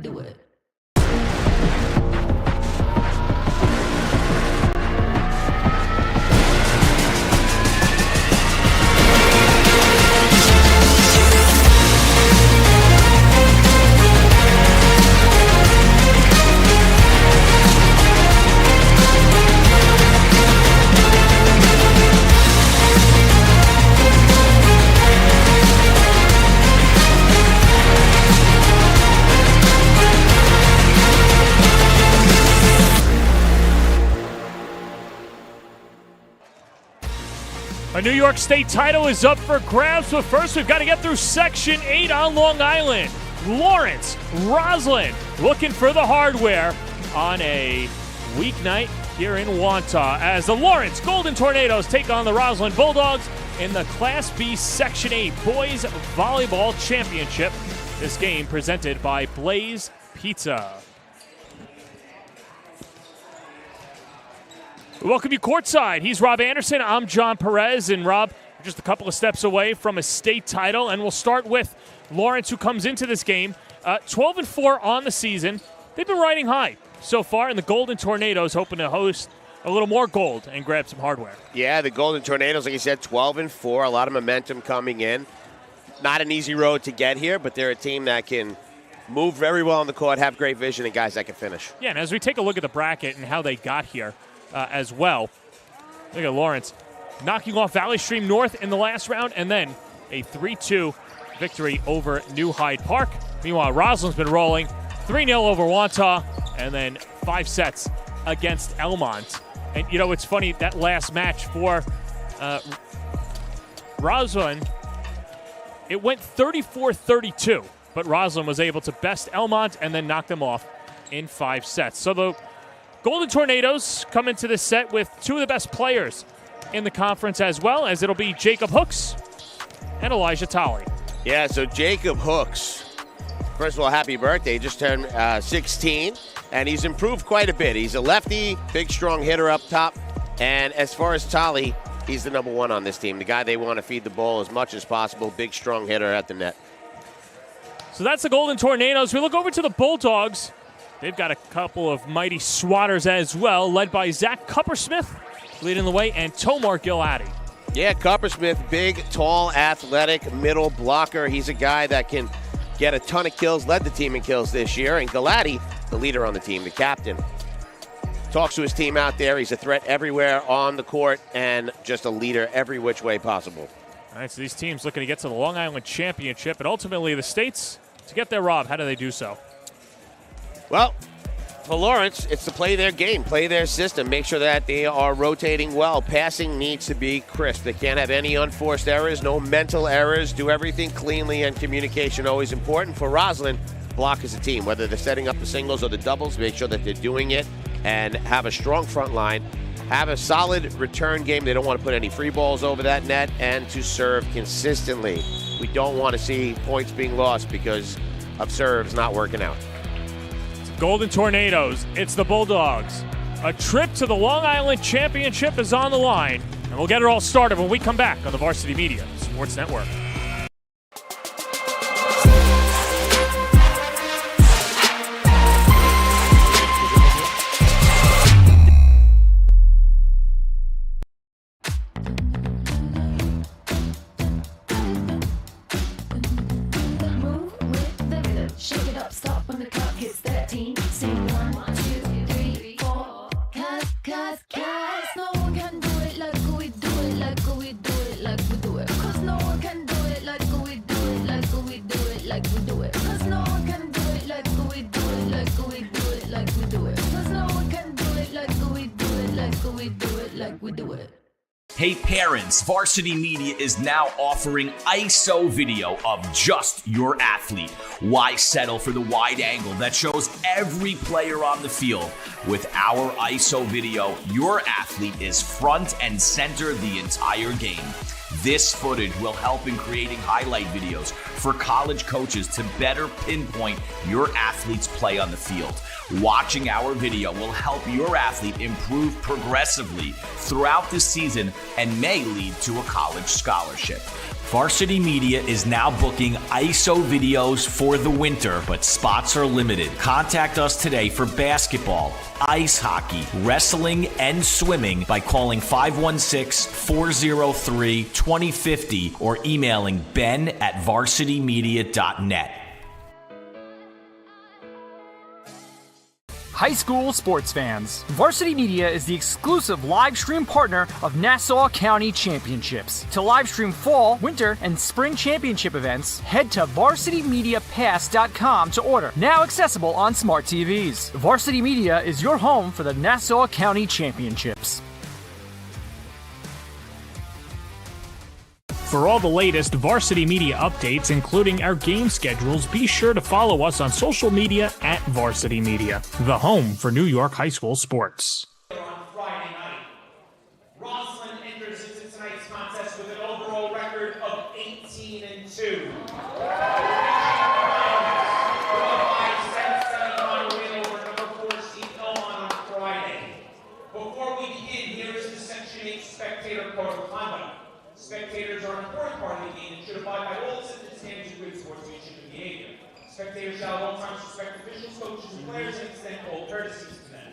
do it. A New York State title is up for grabs, but first we've got to get through Section 8 on Long Island. Lawrence, Roslyn, looking for the hardware on a weeknight here in Wantagh as the Lawrence Golden Tornadoes take on the Roslyn Bulldogs in the Class B Section 8 Boys Volleyball Championship. This game presented by Blaze Pizza. We welcome you courtside. He's Rob Anderson. I'm John Perez. And Rob, just a couple of steps away from a state title. And we'll start with Lawrence, who comes into this game 12-4 on the season. They've been riding high so far, and the Golden Tornadoes hoping to host a little more gold and grab some hardware. Yeah, the Golden Tornadoes, like you said, 12-4, a lot of momentum coming in. Not an easy road to get here, but they're a team that can move very well on the court, have great vision, and guys that can finish. Yeah, and as we take a look at the bracket and how they got here as well, look at Lawrence knocking off Valley Stream North in the last round, and then a 3-2 victory over New Hyde Park. Meanwhile, Roslyn's been rolling 3-0 over Wantagh, and then 5 sets against Elmont. And, you know, it's funny, that last match for Roslyn, it went 34-32, but Roslyn was able to best Elmont and then knock them off in 5 sets. So the Golden Tornadoes come into this set with 2 of the best players in the conference, as well as it'll be Jacob Hooks and Elijah Tolley. Yeah, so Jacob Hooks, first of all, happy birthday. He just turned 16, and he's improved quite a bit. He's a lefty, big, strong hitter up top. And as far as Tolley, he's the number 1 on this team, the guy they want to feed the ball as much as possible, big, strong hitter at the net. So that's the Golden Tornadoes. We look over to the Bulldogs. They've got a couple of mighty swatters as well, led by Zach Cuppersmith leading the way, and Tomar Giladi. Yeah, Cuppersmith, big, tall, athletic, middle blocker. He's a guy that can get a ton of kills, led the team in kills this year. And Giladi, the leader on the team, the captain. Talks to his team out there. He's a threat everywhere on the court and just a leader every which way possible. All right, so these teams looking to get to the Long Island Championship, and ultimately the states to get there. Rob, how do they do so? Well, for Lawrence, it's to play their game, play their system, make sure that they are rotating well. Passing needs to be crisp. They can't have any unforced errors, no mental errors. Do everything cleanly, and communication always important. For Roslyn, block as a team, whether they're setting up the singles or the doubles, make sure that they're doing it and have a strong front line, have a solid return game. They don't want to put any free balls over that net, and to serve consistently. We don't want to see points being lost because of serves not working out. Golden Tornadoes, it's the Bulldogs. A trip to the Long Island Championship is on the line, and we'll get it all started when we come back on the Varsity Media Sports Network. Hey parents, Varsity Media is now offering ISO video of just your athlete. Why settle for the wide angle that shows every player on the field? With our ISO video, your athlete is front and center the entire game. This footage will help in creating highlight videos for college coaches to better pinpoint your athlete's play on the field. Watching our video will help your athlete improve progressively throughout the season and may lead to a college scholarship. Varsity Media is now booking ISO videos for the winter, but spots are limited. Contact us today for basketball, ice hockey, wrestling, and swimming by calling 516-403-2050 or emailing ben@varsitymedia.net. High school sports fans, Varsity Media is the exclusive live stream partner of Nassau County Championships. To live stream fall, winter, and spring championship events, head to varsitymediapass.com to order. Now accessible on smart TVs. Varsity Media is your home for the Nassau County Championships. For all the latest Varsity Media updates, including our game schedules, be sure to follow us on social media at Varsity Media, the home for New York high school sports. On Friday night, Roslyn enters into tonight's contest with an overall record of 18-2. Before we begin, here is the Section 8 Spectator Code of Conduct. Spectators are an important part of the game and should abide by all accepted standards of good sportsmanship and behavior. Spectators shall at all times respect officials, coaches, and players and extend all courtesies to them.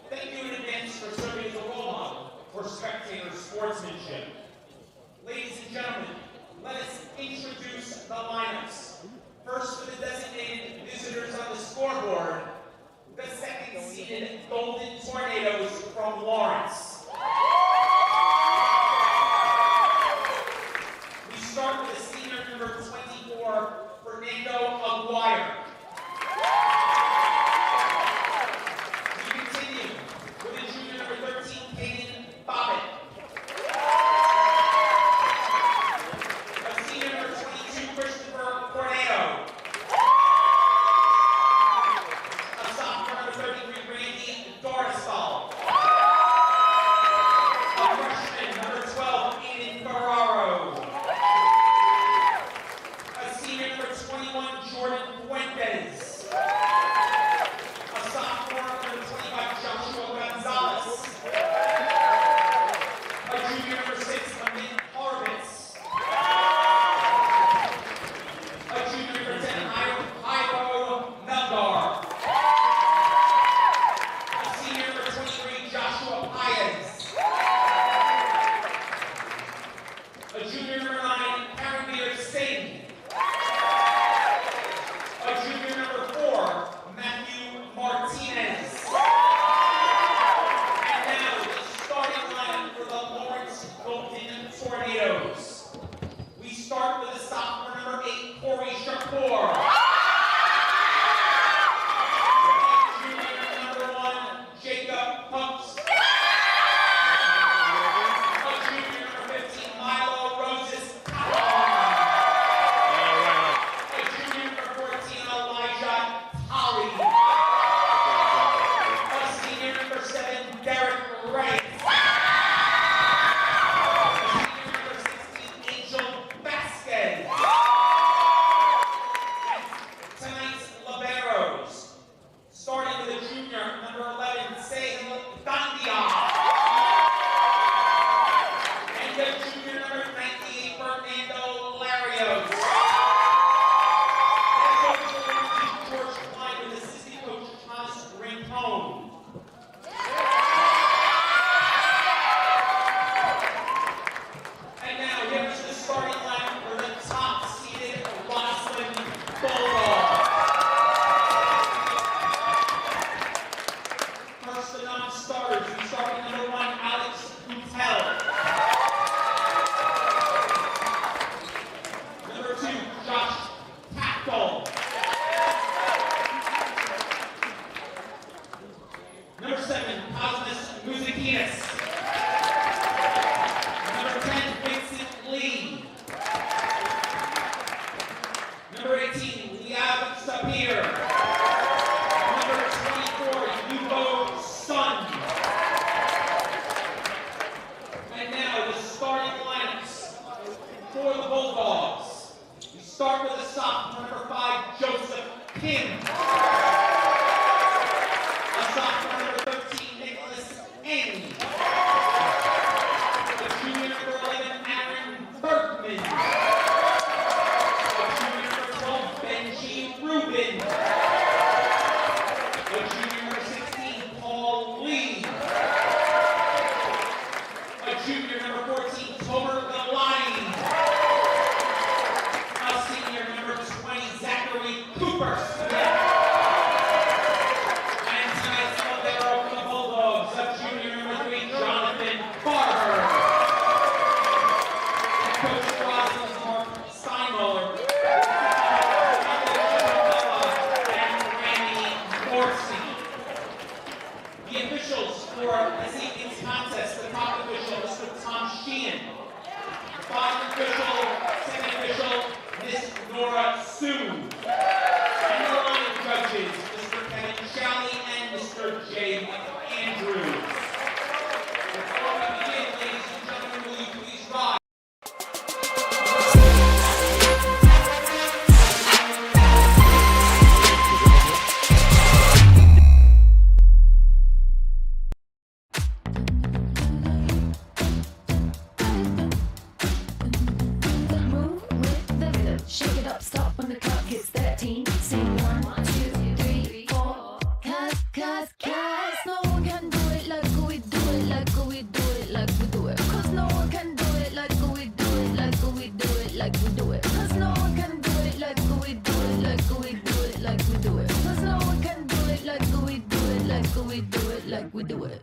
Thank you in advance for serving as a role model for spectator sportsmanship. Ladies and gentlemen, let us introduce the lineups. First for the designated visitors on the scoreboard, the second-seeded Golden Tornadoes from Lawrence. Start with the senior number 24, Fernando Aguirre. We continue with the junior number 13, Peyton Bobbitt. A senior number 22, Christopher Corneo. A sophomore number 33, Randy Doristal. A freshman number 12, Aiden Ferraro. Jordan Fuentes. A sophomore number 25, Joshua Gonzalez. A junior number 6, Amit Horvitz. A junior number 10, Iro Melgar. A senior number 23, Joshua Paez. A junior number 9, Karanveer Singh. A junior number 4, Matthew Martinez. And now the starting lineup for the Lawrence Golden Tornadoes. We start with the sophomore number 8, Corey Shakur. Junior number 1, Jacob Pumps. A junior number 15, Milo Roses. start with a sophomore, number 5, Joseph King. junior, number 14, Tomer Galani. A senior, number 20, Zachary Cooper Smith. And tonight's libero for the Bulldogs, a junior, number 3, Jonathan Barber. And Coach Roslyn, Mark Steinmuller. And Randy Morsi. The officials for this evening's contest, the top official, Mr. Tom Sheehan. The bottom official, second official, Miss Nora Sue. And the line judges, Mr. Kevin Shalley and Mr. Jay Andrews. Before we begin, ladies and gentlemen, will you please rise? Move with the rhythm. Shake it up, stop when the clock hits 13. Sing 1, 2, 3, 4. Cause no one can do it like we do it, like we do it, like we do it. Cause no one can do it like we do it, like we do it, like we do it. Cause no one can do it like we do it, like we do it, like we do it. Cause no one can do it like we do it, like we do it, like we do it.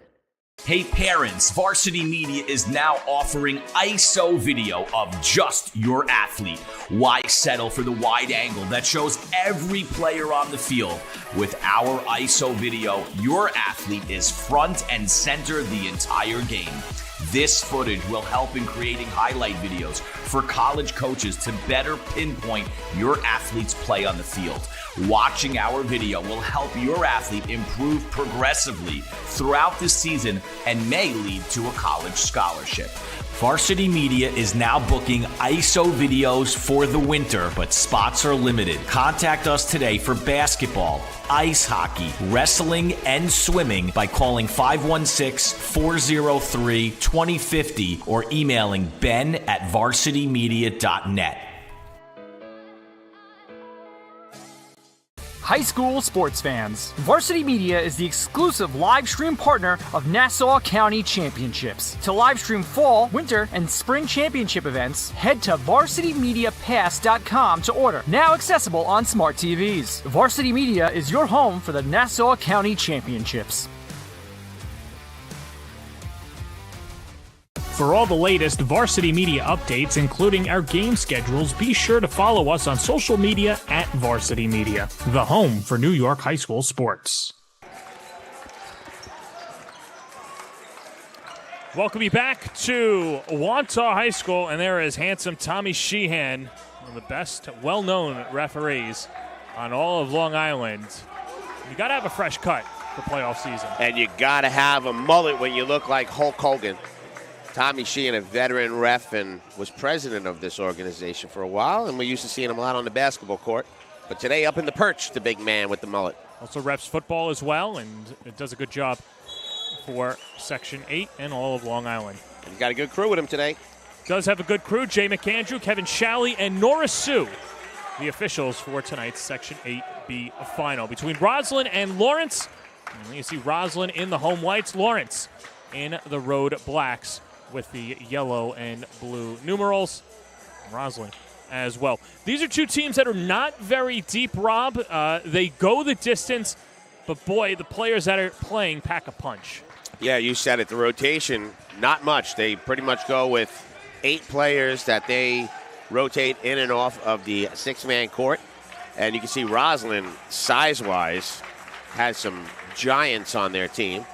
Hey parents, Varsity Media is now offering ISO video of just your athlete. Why settle for the wide angle that shows every player on the field? With our ISO video, your athlete is front and center the entire game. This footage will help in creating highlight videos for college coaches to better pinpoint your athlete's play on the field. Watching our video will help your athlete improve progressively throughout the season and may lead to a college scholarship. Varsity Media is now booking ISO videos for the winter, but spots are limited. Contact us today for basketball, ice hockey, wrestling, and swimming by calling 516-403-2050 or emailing ben@varsitymedia.net. High school sports fans, Varsity Media is the exclusive live stream partner of Nassau County Championships. To live stream fall, winter, and spring championship events, head to varsitymediapass.com to order. Now accessible on smart TVs. Varsity Media is your home for the Nassau County Championships. For all the latest Varsity Media updates, including our game schedules, be sure to follow us on social media at Varsity Media, the home for New York high school sports. Welcome you back to Wantagh High School, and there is handsome Tommy Sheehan, one of the best well-known referees on all of Long Island. You got to have a fresh cut for playoff season. And you got to have a mullet when you look like Hulk Hogan. Tommy Sheehan, a veteran ref, and was president of this organization for a while, and we're used to seeing him a lot on the basketball court. But today, up in the perch, the big man with the mullet. Also refs football as well, and it does a good job for Section 8 and all of Long Island. He's got a good crew with him today. Does have a good crew. Jay McAndrew, Kevin Shalley, and Nora Sue, the officials for tonight's Section 8B final. Between Roslyn and Lawrence, and you see Roslyn in the home whites, Lawrence in the road blacks with the yellow and blue numerals. Roslyn as well. These are two teams that are not very deep, Rob. They go the distance, but boy, the players that are playing pack a punch. Yeah, you said it. The rotation, not much. They pretty much go with 8 players that they rotate in and off of the 6-man court. And you can see Roslyn, size-wise, has some giants on their team.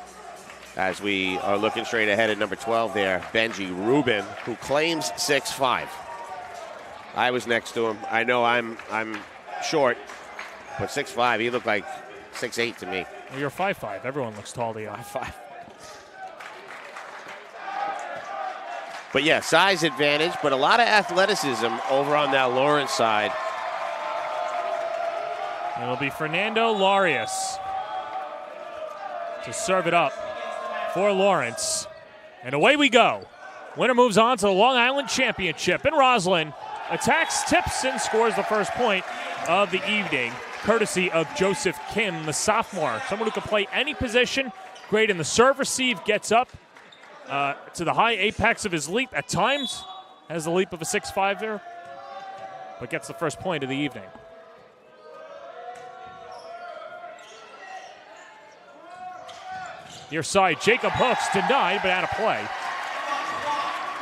As we are looking straight ahead at number 12 there, Benji Rubin, who claims 6'5". I was next to him. I know I'm short, but 6'5", he looked like 6'8" to me. Well, you're 5'5". Everyone looks tall to you. 5'5". But yeah, size advantage, but a lot of athleticism over on that Lawrence side. It'll be Fernando Larios to serve it up for Lawrence. And away we go. Winner moves on to the Long Island Championship. And Roslyn attacks, tips, and scores the first point of the evening, courtesy of Joseph Kim, the sophomore. Someone who can play any position, great in the serve receive, gets up to the high apex of his leap at times. Has the leap of a 6'5" but gets the first point of the evening. Near side, Jacob Hooks denied, but out of play.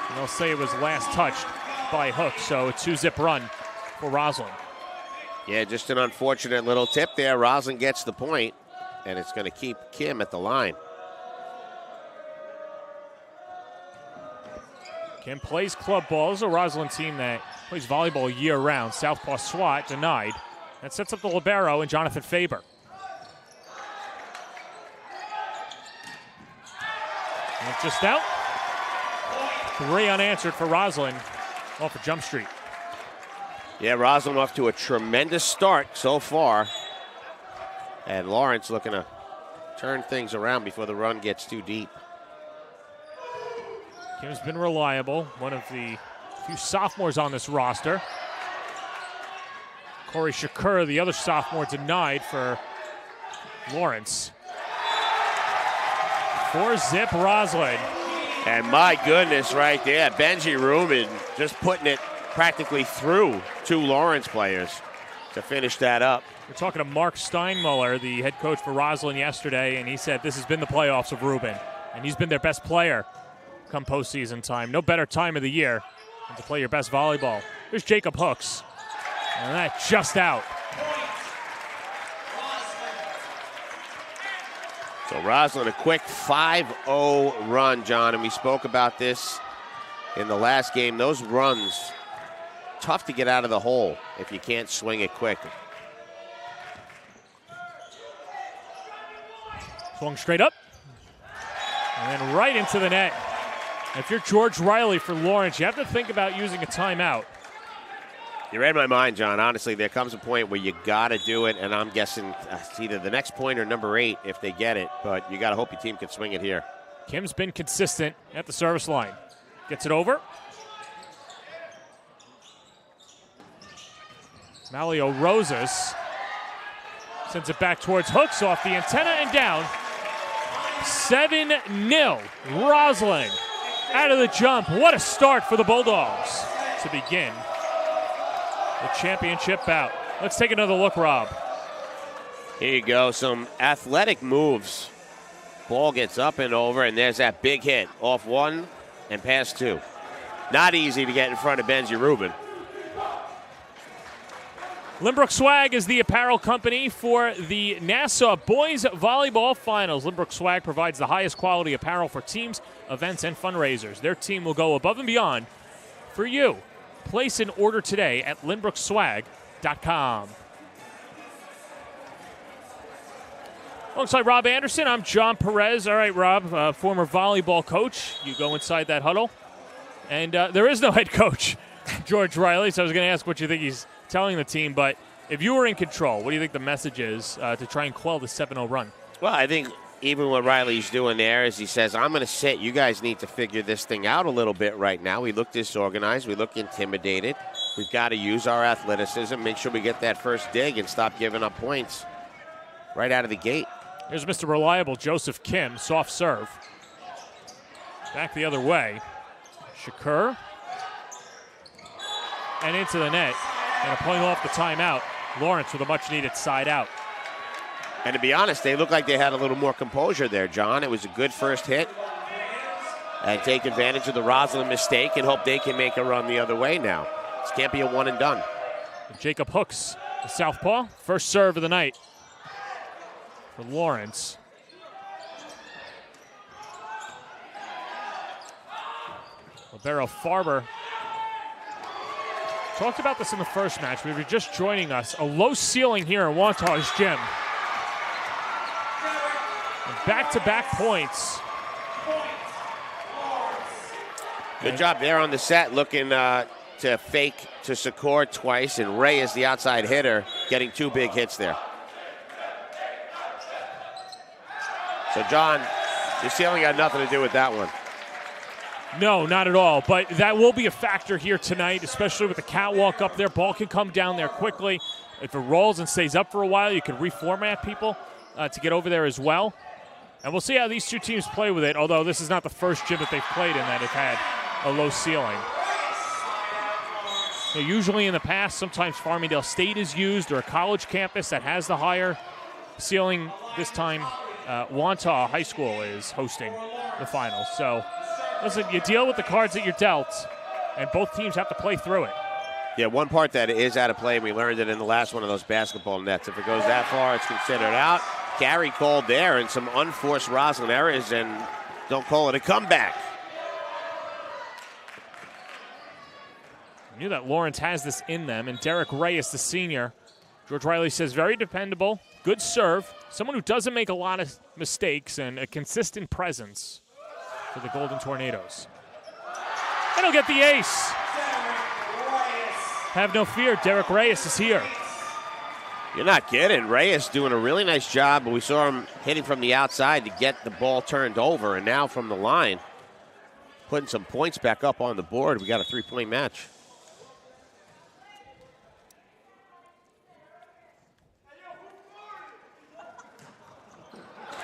And they'll say it was last touched by Hooks, so a 2-zip run for Roslyn. Yeah, just an unfortunate little tip there. Roslyn gets the point, and it's going to keep Kim at the line. Kim plays club ball. This is a Roslyn team that plays volleyball year-round. Southpaw swat denied. That sets up the libero and Jonathan Faber. And just out. 3 unanswered for Roslyn off of Jump Street. Yeah, Roslyn off to a tremendous start so far. And Lawrence looking to turn things around before the run gets too deep. Kim's been reliable, one of the few sophomores on this roster. Corey Shakur, the other sophomore, denied for Lawrence. 4-zip Roslyn. And my goodness, right there, Benji Rubin just putting it practically through 2 Lawrence players to finish that up. We're talking to Mark Steinmuller, the head coach for Roslyn yesterday, and he said this has been the playoffs of Rubin, and he's been their best player come postseason time. No better time of the year than to play your best volleyball. Here's Jacob Hooks, and that just out. So Roslyn, a quick 5-0 run, John, and we spoke about this in the last game. Those runs, tough to get out of the hole if you can't swing it quick. Swung straight up, and then right into the net. If you're George Riley for Lawrence, you have to think about using a timeout. You read my mind, John. Honestly, there comes a point where you got to do it, and I'm guessing it's either the next point or number 8 if they get it, but you got to hope your team can swing it here. Kim's been consistent at the service line. Gets it over. Malio Rosas sends it back towards Hooks, off the antenna and down. 7-0, Roslyn out of the jump. What a start for the Bulldogs to begin the championship bout. Let's take another look, Rob. Here you go, some athletic moves. Ball gets up and over, and there's that big hit off 1 and past 2. Not easy to get in front of Benji Rubin. Lynbrook Swag is the apparel company for the Nassau Boys Volleyball Finals. Lynbrook Swag provides the highest quality apparel for teams, events, and fundraisers. Their team will go above and beyond for you. Place an order today at lynbrookswag.com. Alongside Rob Anderson, I'm John Perez. All right, Rob, former volleyball coach. You go inside that huddle. And there is no head coach, George Riley, so I was going to ask what you think he's telling the team, but if you were in control, what do you think the message is to try and quell the 7-0 run? Well, I think even what Riley's doing there is he says, I'm going to sit. You guys need to figure this thing out a little bit right now. We look disorganized. We look intimidated. We've got to use our athleticism, make sure we get that first dig and stop giving up points right out of the gate. Here's Mr. Reliable, Joseph Kim, soft serve. Back the other way. Shakur. And into the net. And playing off the timeout, Lawrence with a much-needed side out. And to be honest, they look like they had a little more composure there, John. It was a good first hit. And take advantage of the Roslyn mistake and hope they can make a run the other way now. This can't be a one and done. Jacob Hooks, the southpaw, first serve of the night for Lawrence. Libero Farber. Talked about this in the first match. We were just joining us. A low ceiling here in Wantage Gym. And back-to-back points. Good job there on the set, looking to fake to Secor twice, and Ray is the outside hitter, getting 2 big hits there. So, John, your ceiling had nothing to do with that one. No, not at all. But that will be a factor here tonight, especially with the catwalk up there. Ball can come down there quickly. If it rolls and stays up for a while, you can reformat people to get over there as well. And we'll see how these two teams play with it, although this is not the first gym that they've played in that have had a low ceiling. So usually in the past, sometimes Farmingdale State is used or a college campus that has the higher ceiling. This time, Wantagh High School is hosting the finals. So, listen, you deal with the cards that you're dealt, and both teams have to play through it. Yeah, one part that is out of play, and we learned it in the last one of those basketball nets. If it goes that far, it's considered out. Carry called there, and some unforced Roslyn errors, and don't call it a comeback. I knew that Lawrence has this in them, and Derek Reyes, the senior, George Riley says very dependable, good serve, someone who doesn't make a lot of mistakes, and a consistent presence for the Golden Tornadoes. And he'll get the ace. Have no fear, Derek Reyes is here. You're not kidding. Reyes doing a really nice job, but we saw him hitting from the outside to get the ball turned over, and now from the line, putting some points back up on the board. We got a 3-point match.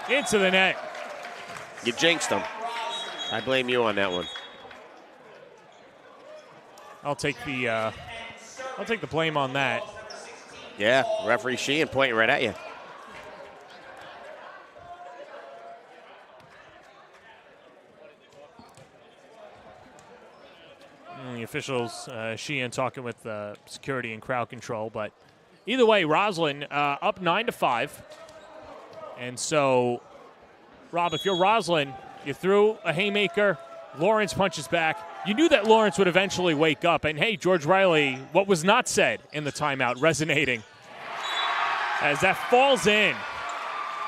Into the net. You jinxed him. I blame you on that one. I'll take the blame on that. Yeah, referee Sheehan pointing right at you. And the officials, Sheehan talking with security and crowd control, but either way, Roslyn up 9-5. And so, Rob, if you're Roslyn, you threw a haymaker, Lawrence punches back. You knew that Lawrence would eventually wake up. And, hey, George Riley, what was not said in the timeout, resonating. As that falls in,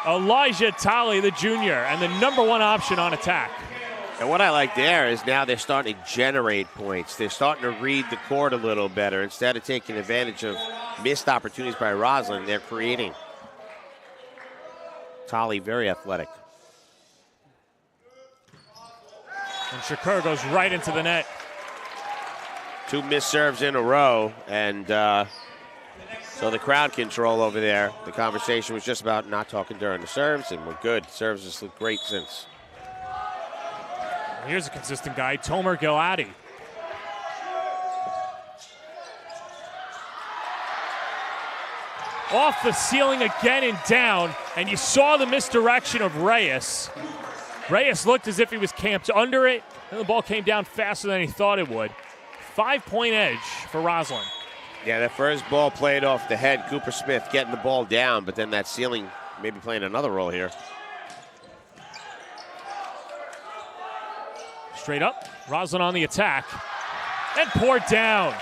Elijah Talley, the junior, and the number one option on attack. And what I like there is now they're starting to generate points. They're starting to read the court a little better. Instead of taking advantage of missed opportunities by Roslyn, they're creating. Talley, very athletic. And Shakur goes right into the net. 2 missed serves in a row, and so the crowd control over there. The conversation was just about not talking during the serves, and we're good. Serves has looked great since. Here's a consistent guy, Tomer Giladi. Off the ceiling again and down, and you saw the misdirection of Reyes. Reyes looked as if he was camped under it, and the ball came down faster than he thought it would. 5-point edge for Roslyn. Yeah, that first ball played off the head. Cooper Smith getting the ball down, but then that ceiling maybe playing another role here. Straight up, Roslyn on the attack, and poured down.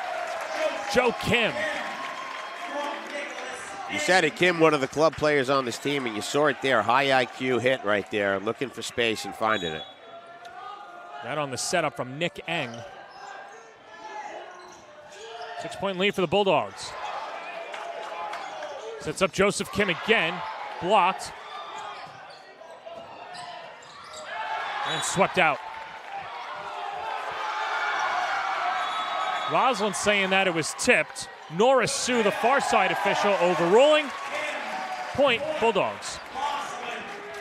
Joe Kim. You said it, Kim, one of the club players on this team, and you saw it there. High IQ hit right there, looking for space and finding it. That on the setup from Nick Eng. 6-point lead for the Bulldogs. Sets up Joseph Kim again. Blocked. And swept out. Roslyn saying that it was tipped. Norris Sue, the far side official, overruling. Point, Bulldogs.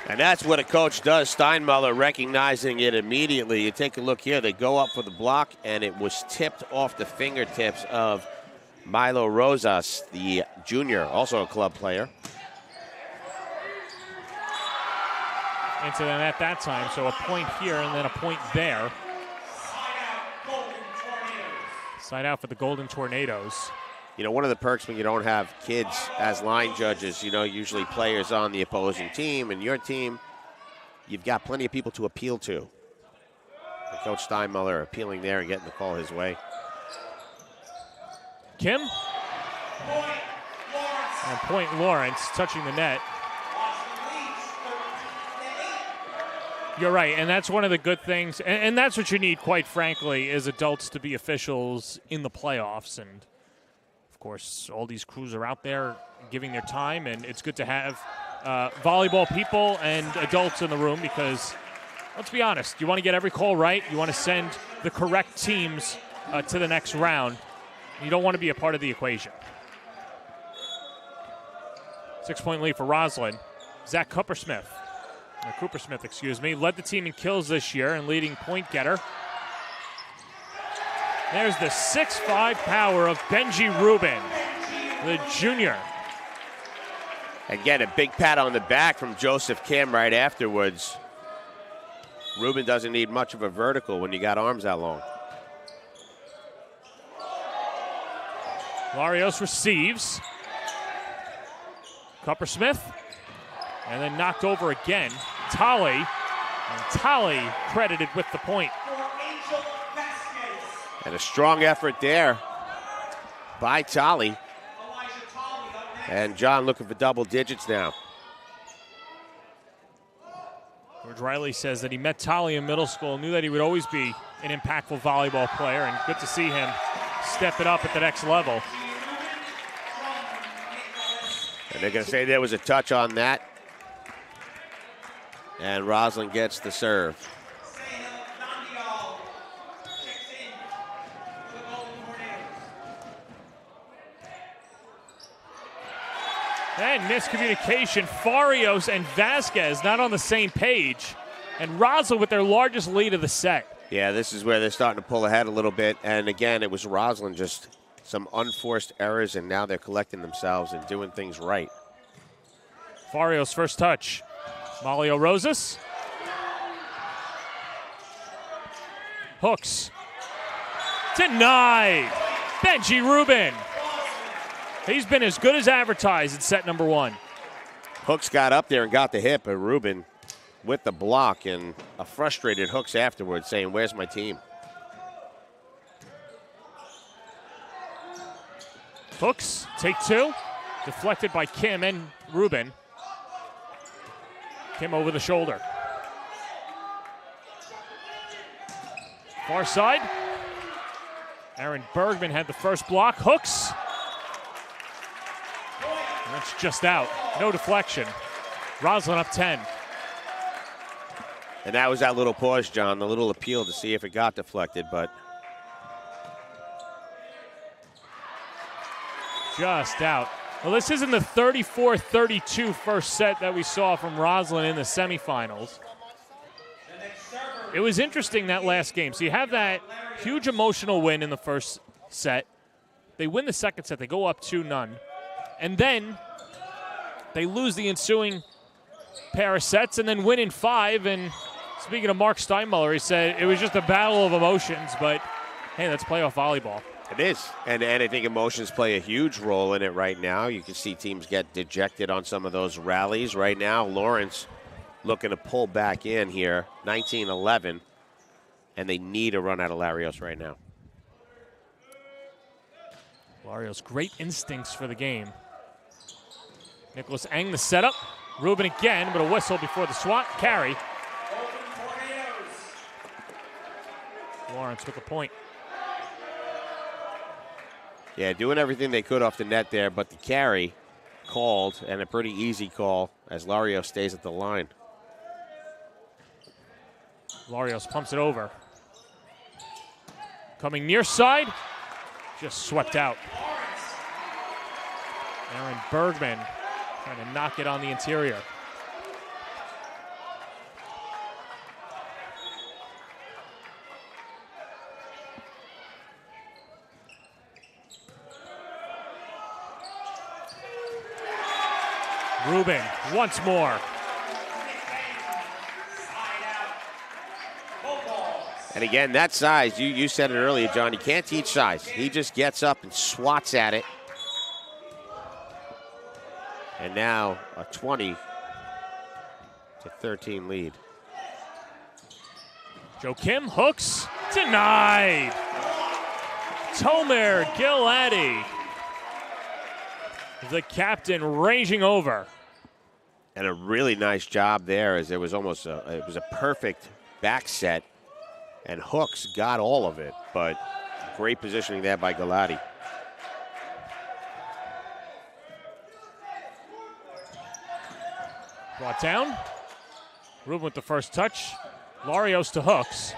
And that's what a coach does. Steinmuller recognizing it immediately. You take a look here. They go up for the block, and it was tipped off the fingertips of Milo Rosas, the junior, also a club player. Into the net that time, so a point here and then a point there. Side out for the Golden Tornadoes. You know, one of the perks when you don't have kids as line judges, you know, usually players on the opposing team and your team, you've got plenty of people to appeal to. And Coach Steinmuller appealing there and getting the call his way. Kim. And point Lawrence touching the net. You're right, and that's one of the good things, and that's what you need, quite frankly, is adults to be officials in the playoffs. And, of course, all these crews are out there giving their time, and it's good to have volleyball people and adults in the room because, let's be honest, you want to get every call right. You want to send the correct teams to the next round. You don't want to be a part of the equation. 6-point lead for Roslyn. Zach Cuppersmith. Cooper Smith, excuse me, led the team in kills this year and leading point getter. There's the 6'5" power of Benji Rubin, the junior. Again, a big pat on the back from Joseph Kim right afterwards. Rubin doesn't need much of a vertical when you got arms that long. Larios receives. Cooper Smith. And then knocked over again. Tolly. And Tolly credited with the point. And a strong effort there by Tolly. And John looking for double digits now. George Riley says that he met Tolly in middle school, knew that he would always be an impactful volleyball player, and good to see him step it up at the next level. And they're going to say there was a touch on that. And Roslyn gets the serve. And miscommunication. Farios and Vasquez not on the same page. And Roslyn with their largest lead of the set. Yeah, this is where they're starting to pull ahead a little bit. And again, it was Roslyn, just some unforced errors, and now they're collecting themselves and doing things right. Farios first touch. Malio Rosas. Hooks. Denied. Benji Rubin. He's been as good as advertised in set number one. Hooks got up there and got the hit, but Rubin with the block, and a frustrated Hooks afterwards saying, "Where's my team?" Hooks, take two. Deflected by Kim and Rubin. Kim over the shoulder. Far side. Aaron Bergman had the first block. Hooks. That's just out. No deflection. Roslyn up 10. And that was that little pause, John, the little appeal to see if it got deflected, but just out. Well, this isn't the 34-32 first set that we saw from Roslyn in the semifinals. It was interesting that last game. So you have that huge emotional win in the first set. They win the second set. They go up 2-0. And then they lose the ensuing pair of sets and then win in 5. And speaking of Mark Steinmuller, he said it was just a battle of emotions, but hey, that's playoff volleyball. it is. And I think emotions play a huge role in it right now. You can see teams get dejected on some of those rallies. Right now, Lawrence looking to pull back in here, 19-11, and they need a run out of Larios right now. Larios, great instincts for the game. Nicholas Eng, the setup. Rubin again, but a whistle before the swat. Carry. Lawrence with the point. Yeah, doing everything they could off the net there, but the carry called, and a pretty easy call as Larios stays at the line. Larios pumps it over. Coming near side. Just swept out. Aaron Bergman trying to knock it on the interior. Rubin once more. And again, that size, you said it earlier, John, you can't teach size. He just gets up and swats at it. And now a 20-13 lead. Joe Kim hooks, denied. Tomer Giladi, the captain, ranging over. And a really nice job there, as it was almost it was a perfect back set. And Hooks got all of it, but great positioning there by Galati. Brought down. Rubin with the first touch. Larios to Hooks.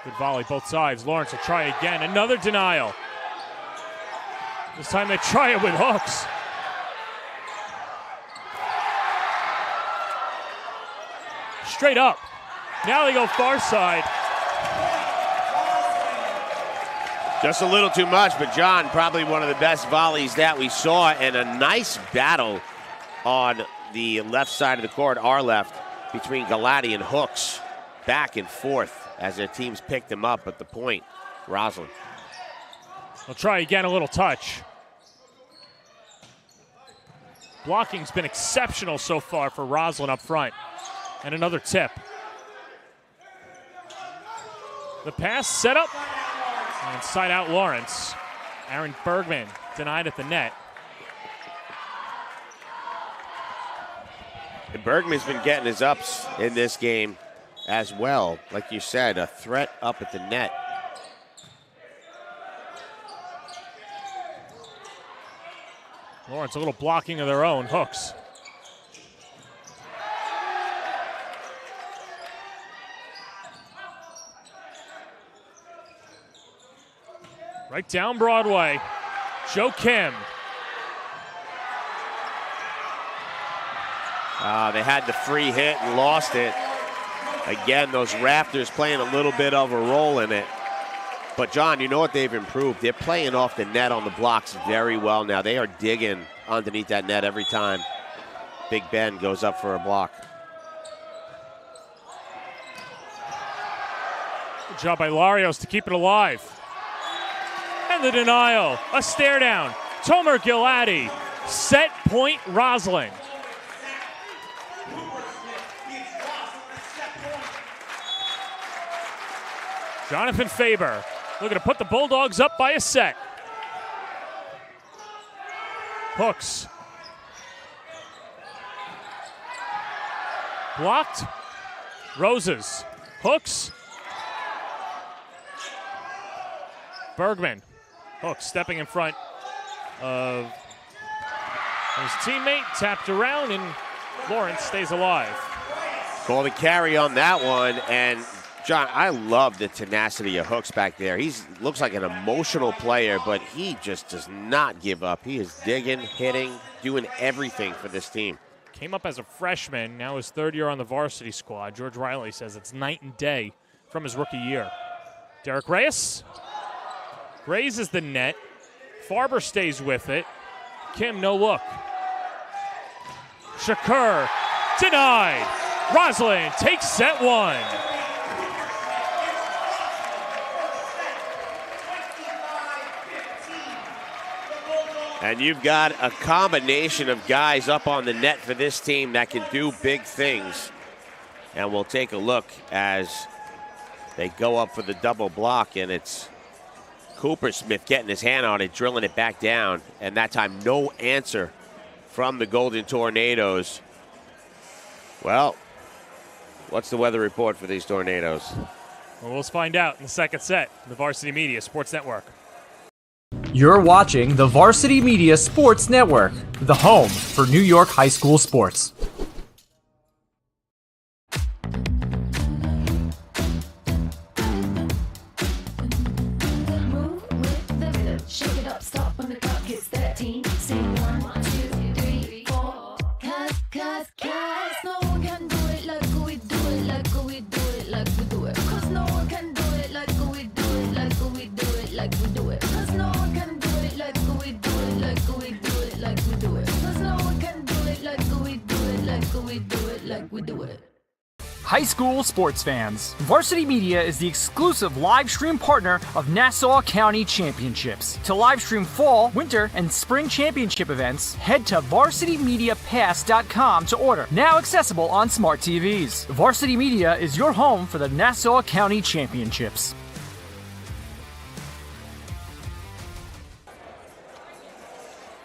Good volley, both sides. Lawrence will try again. Another denial. This time they try it with hooks. Straight up. Now they go far side. Just a little too much, but John, probably one of the best volleys that we saw, and a nice battle on the left side of the court, our left, between Galati and Hooks, back and forth as their teams picked him up at the point. Roslyn. We'll try again, a little touch. Blocking's been exceptional so far for Roslyn up front. And another tip. The pass set up. And side out Lawrence. Aaron Bergman denied at the net. And Bergman's been getting his ups in this game as well. Like you said, a threat up at the net. Lawrence, a little blocking of their own. Hooks. Right down Broadway. Joe Kim. They had the free hit and lost it. Again, those rafters playing a little bit of a role in it. But, John, you know what they've improved? They're playing off the net on the blocks very well now. They are digging underneath that net every time Big Ben goes up for a block. Good job by Larios to keep it alive. And the denial. A stare down. Tomer Giladi. Set point Roslyn. Jonathan Faber looking to put the Bulldogs up by a set. Hooks. Blocked. Roses. Hooks. Bergman. Hooks stepping in front of his teammate. Tapped around and Lawrence stays alive. Call the carry on that one. And John, I love the tenacity of Hooks back there. He looks like an emotional player, but he just does not give up. He is digging, hitting, doing everything for this team. Came up as a freshman, now his third year on the varsity squad. George Riley says it's night and day from his rookie year. Derek Reyes grazes the net. Farber stays with it. Kim, no look. Shakur denied. Roslyn takes set one. And you've got a combination of guys up on the net for this team that can do big things. And we'll take a look as they go up for the double block, and it's Cooper Smith getting his hand on it, drilling it back down. And that time, no answer from the Golden Tornadoes. Well, what's the weather report for these Tornadoes? Well, let's find out in the second set. The Varsity Media Sports Network. You're watching the Varsity Media Sports Network, the home for New York high school sports. Move with the rhythm. Shake it up, stop when the clock hits 13. Sing 1, 2, 3, 4. Cause no one can do it like we do it, like we do it, like we do it. Cause no one can do it like we do it, like we do it, like we do it. Cause no one can do it like we do it, like we do it, like we do it. Cause no one can do it like we do it, like we do it, like we do it. High school sports fans, Varsity Media is the exclusive live stream partner of Nassau County Championships. To live stream fall, winter, and spring championship events, head to varsitymediapass.com to order. Now accessible on smart TVs. Varsity Media is your home for the Nassau County Championships.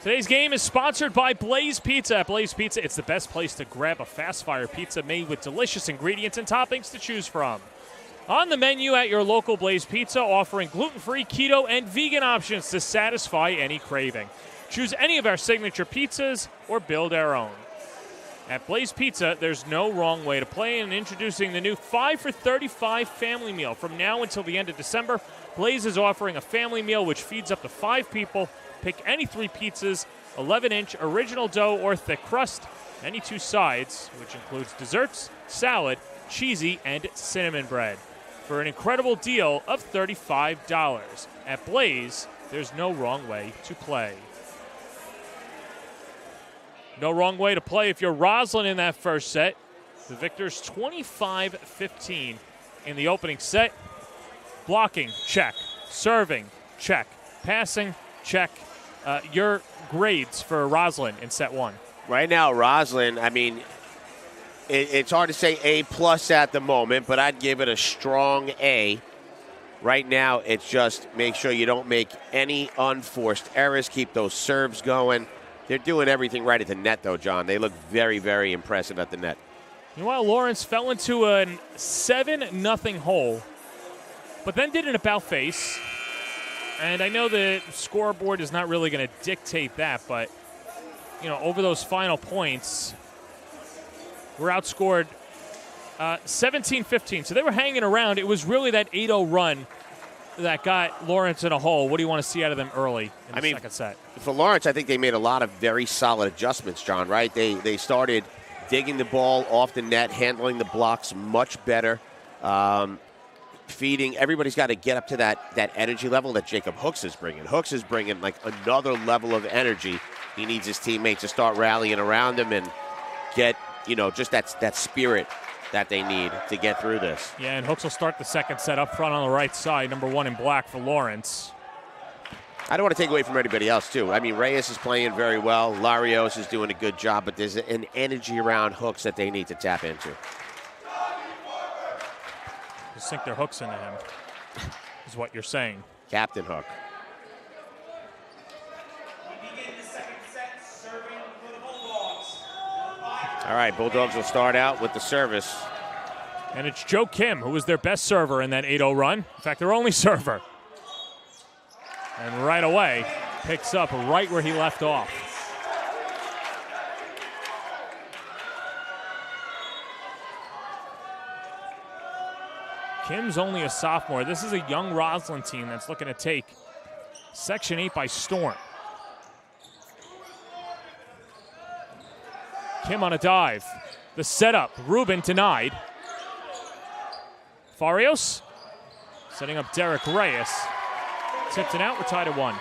Today's game is sponsored by Blaze Pizza. At Blaze Pizza, it's the best place to grab a fast-fire pizza made with delicious ingredients and toppings to choose from. On the menu at your local Blaze Pizza, offering gluten-free, keto, and vegan options to satisfy any craving. Choose any of our signature pizzas or build our own. At Blaze Pizza, there's no wrong way to play, and introducing the new 5 for $35 family meal. From now until the end of December, Blaze is offering a family meal which feeds up to 5 people. Pick any 3 pizzas, 11-inch original dough or thick crust, any 2 sides, which includes desserts, salad, cheesy, and cinnamon bread, for an incredible deal of $35. At Blaze, there's no wrong way to play. No wrong way to play if you're Roslyn in that first set. The victors 25-15 in the opening set. Blocking, check. Serving, check. Passing, check. Your grades for Roslyn in set 1. Right now, Roslyn, I mean, it's hard to say A+ at the moment, but I'd give it a strong A. Right now, it's just make sure you don't make any unforced errors. Keep those serves going. They're doing everything right at the net, though, John. They look very, very impressive at the net. Meanwhile, Lawrence fell into a 7-0 hole, but then did an about-face. And I know the scoreboard is not really going to dictate that, but, you know, over those final points, we're outscored 17-15. So they were hanging around. It was really that 8-0 run that got Lawrence in a hole. What do you want to see out of them early in the second set? For Lawrence, I think they made a lot of very solid adjustments, John, right? They started digging the ball off the net, handling the blocks much better, feeding. Everybody's got to get up to that energy level that Jacob Hooks is bringing. Hooks is bringing like another level of energy. He needs his teammates to start rallying around him and get, you know, just that spirit that they need to get through this. Yeah, and Hooks will start the second set up front on the right side, number 1 in black for Lawrence. I don't want to take away from anybody else, too. I mean, Reyes is playing very well. Larios is doing a good job, but there's an energy around Hooks that they need to tap into. Just sink their hooks into him, is what you're saying. Captain Hook. All right, Bulldogs will start out with the service. And it's Joe Kim, who was their best server in that 8-0 run. In fact, their only server. And right away, picks up right where he left off. Kim's only a sophomore. This is a young Roslyn team that's looking to take Section 8 by storm. Kim on a dive. The setup. Rubin denied. Farios setting up Derek Reyes. Tipped it out. We're tied at 1.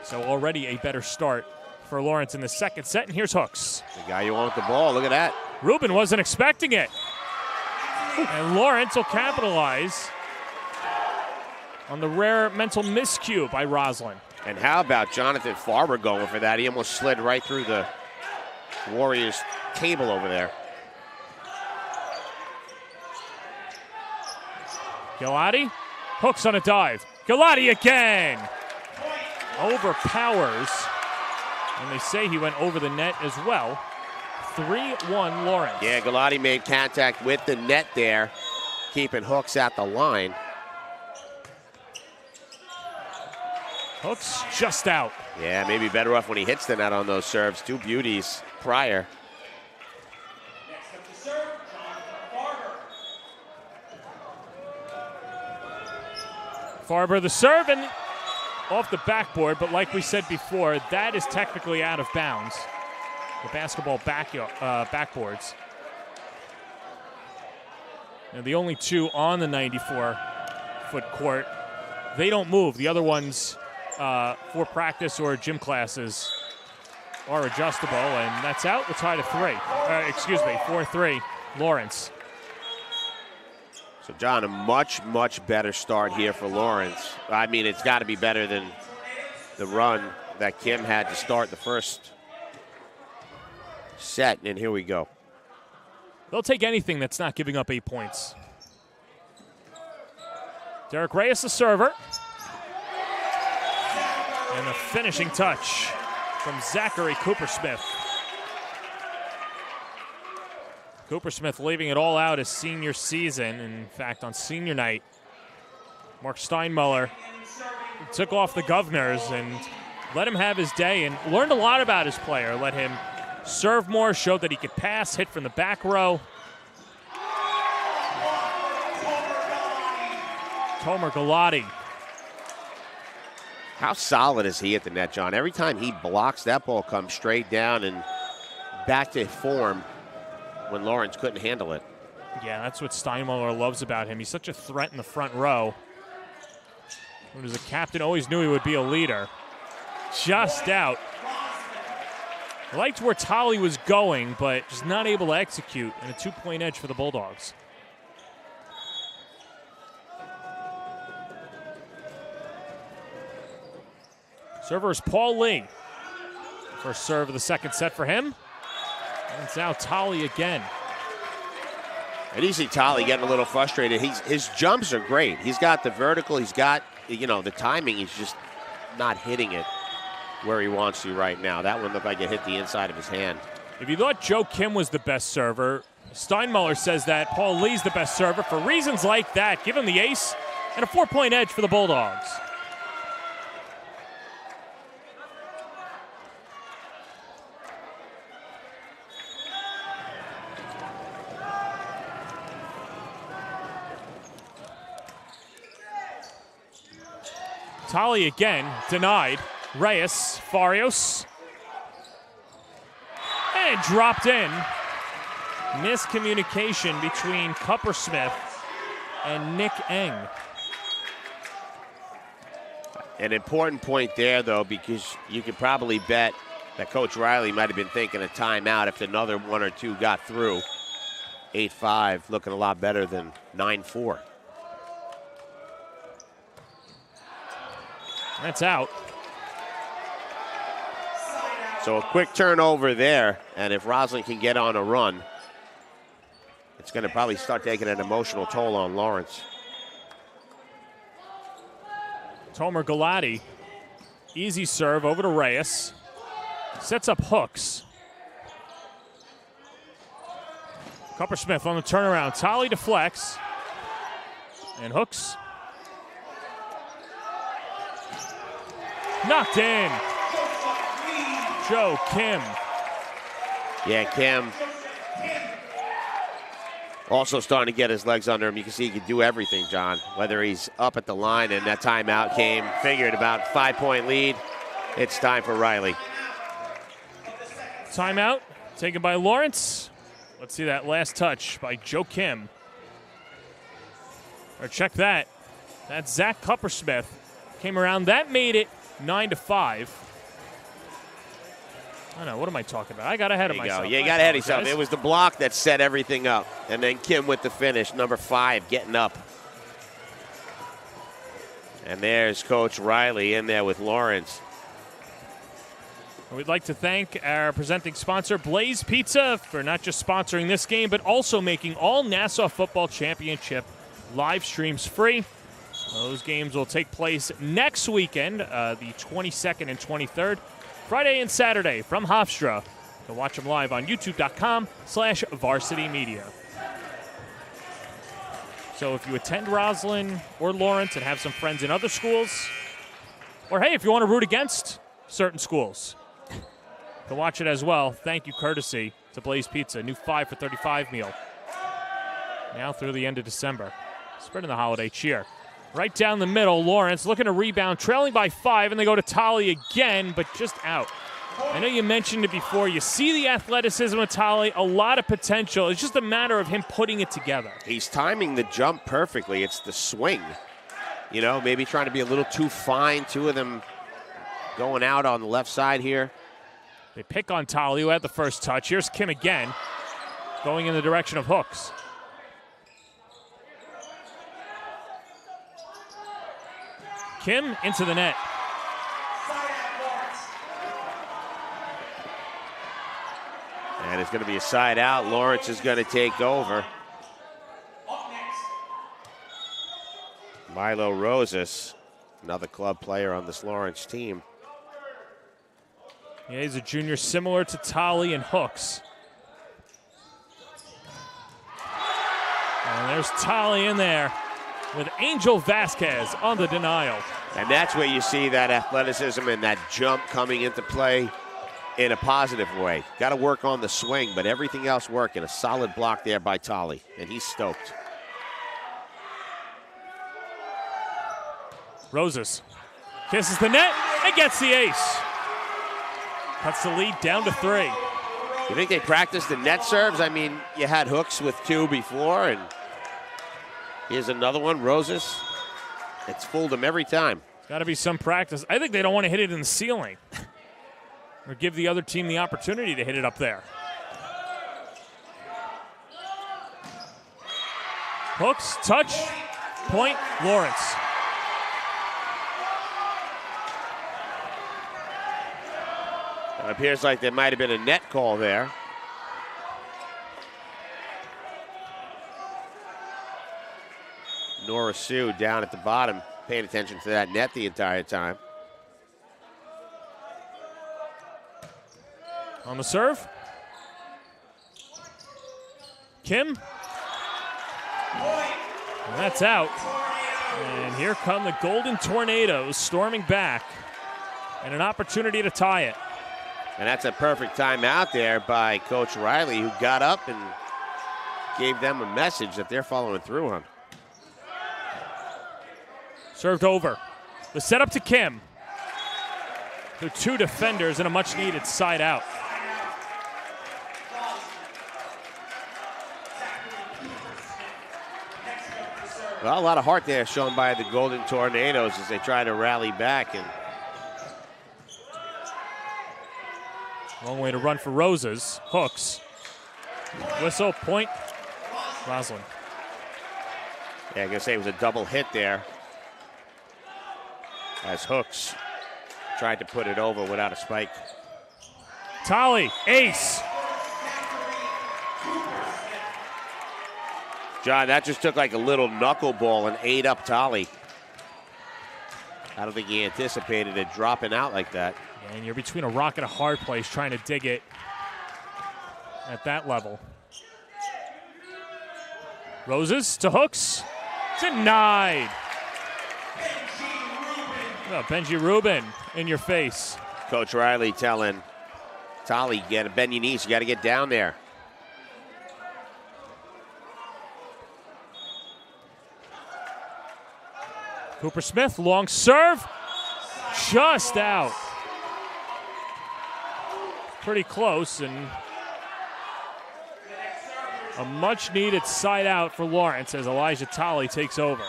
So already a better start for Lawrence in the second set. And here's Hooks. The guy you want with the ball. Look at that. Rubin wasn't expecting it. And Lawrence will capitalize on the rare mental miscue by Roslyn. And how about Jonathan Farber going for that? He almost slid right through the Warriors table over there. Galati, Hooks on a dive. Galati again. Overpowers. And they say he went over the net as well. 3-1 Lawrence. Yeah, Galati made contact with the net there, keeping Hooks at the line. Hooks just out. Yeah, maybe better off when he hits the net on those serves. 2 beauties prior. Next up to serve, Farber. Farber the serve and off the backboard, but like we said before, that is technically out of bounds. The basketball backboards. And the only 2 on the 94-foot court, they don't move. The other ones for practice or gym classes are adjustable, and that's out. We're tied at 4-3, Lawrence. So, John, a much, much better start here for Lawrence. I mean, it's got to be better than the run that Kim had to start the first set, and here we go. They'll take anything that's not giving up 8 points. Derek Reyes, the server. And a finishing touch from Zachary Coopersmith. Coopersmith leaving it all out his senior season. In fact, on senior night, Mark Steinmuller took off the Governors and let him have his day and learned a lot about his player. Let him serve more, showed that he could pass, hit from the back row. Tomer Galati. How solid is he at the net, John? Every time he blocks, that ball comes straight down and back to form when Lawrence couldn't handle it. Yeah, that's what Steinmuller loves about him. He's such a threat in the front row. When as a captain, always knew he would be a leader. Just out. Liked where Tolley was going, but just not able to execute, and a 2-point edge for the Bulldogs. Server is Paul Lee. First serve of the second set for him. And it's now Tolley again. And you see Tolley getting a little frustrated. His jumps are great. He's got the vertical. He's got, the timing. He's just not hitting it where he wants to right now. That one looked like it hit the inside of his hand. If you thought Joe Kim was the best server, Steinmuller says that Paul Lee's the best server for reasons like that. Give him the ace and a 4-point edge for the Bulldogs. Tolley again, denied. Reyes, Farios. And dropped in. Miscommunication between Cuppersmith and Nick Eng. An important point there, though, because you could probably bet that Coach Riley might have been thinking a timeout if another one or two got through. 8-5, looking a lot better than 9-4. That's out. So a quick turnover there, and if Roslyn can get on a run, it's going to probably start taking an emotional toll on Lawrence. Tomer Galati, easy serve over to Reyes. Sets up hooks. Cuppersmith on the turnaround. Tolley deflects. And hooks. Knocked in. Joe Kim. Yeah, Kim also starting to get his legs under him. You can see he can do everything, John. Whether he's up at the line and that timeout came, figured about 5-point lead. It's time for Riley. Timeout taken by Lawrence. Let's see that last touch by Joe Kim. Or check that. That's Zach Cuppersmith. Came around. That made it 9-5. I don't know, what am I talking about? I got ahead of myself. Yeah, you got ahead of yourself. It was the block that set everything up. And then Kim with the finish, number 5, getting up. And there's Coach Riley in there with Lawrence. We'd like to thank our presenting sponsor, Blaze Pizza, for not just sponsoring this game, but also making all Nassau Football Championship live streams free. Those games will take place next weekend, the 22nd and 23rd, Friday and Saturday from Hofstra. You can watch them live on youtube.com/varsitymedia. So if you attend Roslyn or Lawrence and have some friends in other schools, or hey, if you want to root against certain schools, you can watch it as well. Thank you, courtesy to Blaze Pizza, new 5 for $35 meal. Now through the end of December. Spreading the holiday cheer. Right down the middle, Lawrence looking to rebound, trailing by 5, and they go to Tolley again, but just out. I know you mentioned it before. You see the athleticism of Tolley, a lot of potential. It's just a matter of him putting it together. He's timing the jump perfectly. It's the swing. Maybe trying to be a little too fine. Two of them going out on the left side here. They pick on Tolley, who had the first touch. Here's Kim again, going in the direction of hooks. Kim into the net. And it's going to be a side out. Lawrence is going to take over. Milo Rosas, another club player on this Lawrence team. Yeah, he's a junior similar to Tolley and hooks. And there's Tolley in there. with Angel Vasquez on the denial. And that's where you see that athleticism and that jump coming into play in a positive way. Got to work on the swing, but everything else working. A solid block there by Tolly, and he's stoked. Roses kisses the net and gets the ace. Cuts the lead down to 3. You think they practiced the net serves? I mean, you had hooks with 2 before, and here's another one, Roses. It's fooled them every time. Got to be some practice. I think they don't want to hit it in the ceiling or give the other team the opportunity to hit it up there. Hooks, touch, point, Lawrence. It appears like there might have been a net call there. Nora Sue down at the bottom, paying attention to that net the entire time. On the serve. Kim. And that's out. And here come the Golden Tornadoes storming back. And an opportunity to tie it. And that's a perfect timeout there by Coach Riley, who got up and gave them a message that they're following through on. Served over. The setup to Kim. The 2 defenders and a much-needed side out. Well, a lot of heart there shown by the Golden Tornadoes as they try to rally back. And long way to run for Roses. Hooks. Whistle, point. Roslyn. Yeah, I guess it was a double hit there as Hooks tried to put it over without a spike. Tolly, ace. John, that just took like a little knuckleball and ate up Tolly. I don't think he anticipated it dropping out like that. And you're between a rock and a hard place trying to dig it at that level. Roses to Hooks. Denied. Oh, Benji Rubin in your face. Coach Riley telling Tolly, you got to bend your knees. You got to get down there. Cooper Smith, long serve. Just out. Pretty close, and a much-needed side out for Lawrence as Elijah Tolly takes over.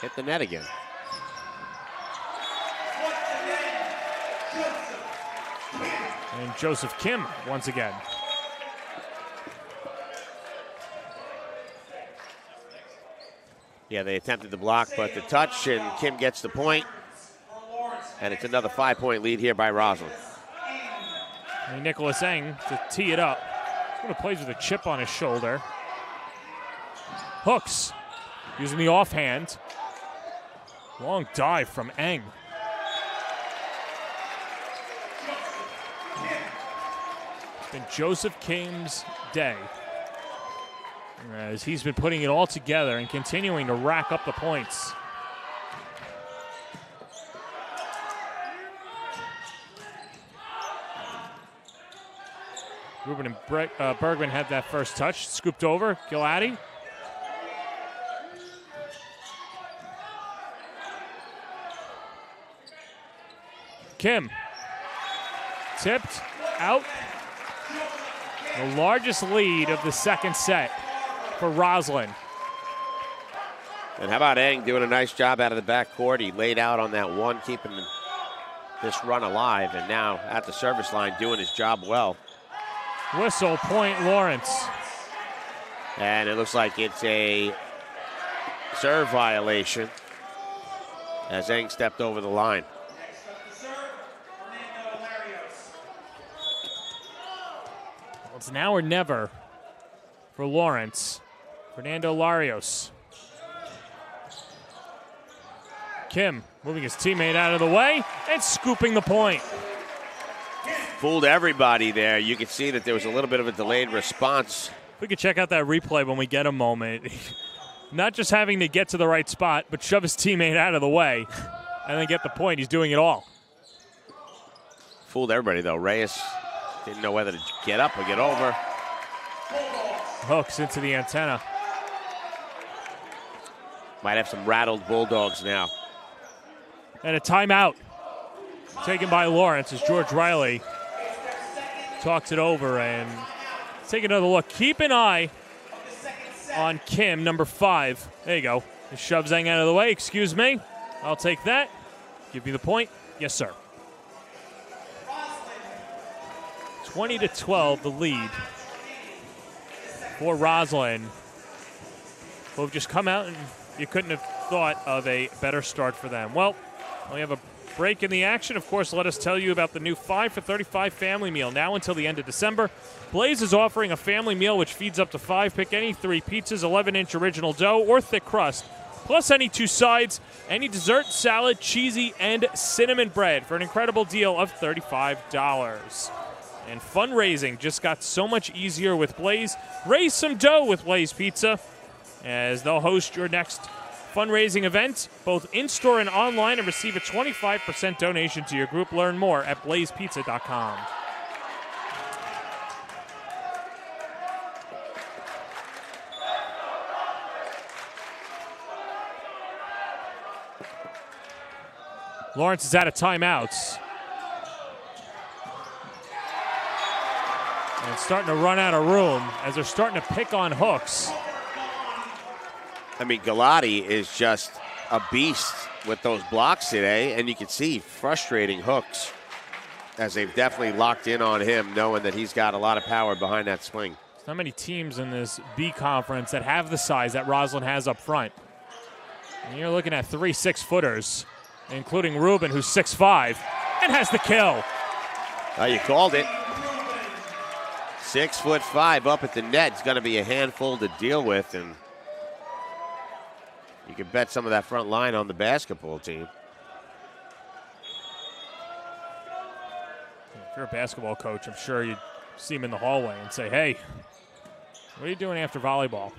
Hit the net again. And Joseph Kim once again. Yeah, they attempted the block, but the touch, and Kim gets the point. And it's another 5-point lead here by Roslyn. And Nicholas Eng to tee it up. He's going to play with a chip on his shoulder. Hooks using the offhand. Long dive from Eng. It's been Joseph Kim's day, as he's been putting it all together and continuing to rack up the points. Ruben and Bergman had that first touch. Scooped over. Giladi. Kim. Tipped. Out. The largest lead of the second set for Roslyn. And how about Eng doing a nice job out of the backcourt? He laid out on that one, keeping this run alive, and now at the service line doing his job well. Whistle, point Lawrence. And it looks like it's a serve violation as Eng stepped over the line. Well, it's now or never for Lawrence. Fernando Larios. Kim moving his teammate out of the way and scooping the point. Fooled everybody there. You could see that there was a little bit of a delayed response. We could check out that replay when we get a moment. Not just having to get to the right spot, but shove his teammate out of the way and then get the point. He's doing it all. Fooled everybody, though. Reyes didn't know whether to get up or get over. Hooks into the antenna. Might have some rattled Bulldogs now. And a timeout taken by Lawrence as George Riley talks it over and take another look. Keep an eye on Kim, number 5. There you go. He shoves Zhang out of the way. Excuse me. I'll take that. Give me the point. Yes, sir. 20-12, the lead for Roslyn, who have just come out, and you couldn't have thought of a better start for them. Well, we have a break in the action. Of course, let us tell you about the new 5 for $35 family meal. Now until the end of December, Blaze is offering a family meal which feeds up to 5. Pick any 3 pizzas, 11-inch original dough, or thick crust, plus any 2 sides, any dessert, salad, cheesy, and cinnamon bread for an incredible deal of $35. And fundraising just got so much easier with Blaze. Raise some dough with Blaze Pizza, as they'll host your next fundraising event, both in-store and online, and receive a 25% donation to your group. Learn more at blazepizza.com. Lawrence is out of timeouts. And starting to run out of room as they're starting to pick on Hooks. I mean, Galati is just a beast with those blocks today, and you can see frustrating Hooks as they've definitely locked in on him, knowing that he's got a lot of power behind that swing. There's not many teams in this B conference that have the size that Roslyn has up front. And you're looking at 3 6-footers, including Rubin, who's 6'5", and has the kill. Oh, you called it. 6'5" up at the net. It's going to be a handful to deal with, and you can bet some of that front line on the basketball team. If you're a basketball coach, I'm sure you'd see him in the hallway and say, hey, what are you doing after volleyball?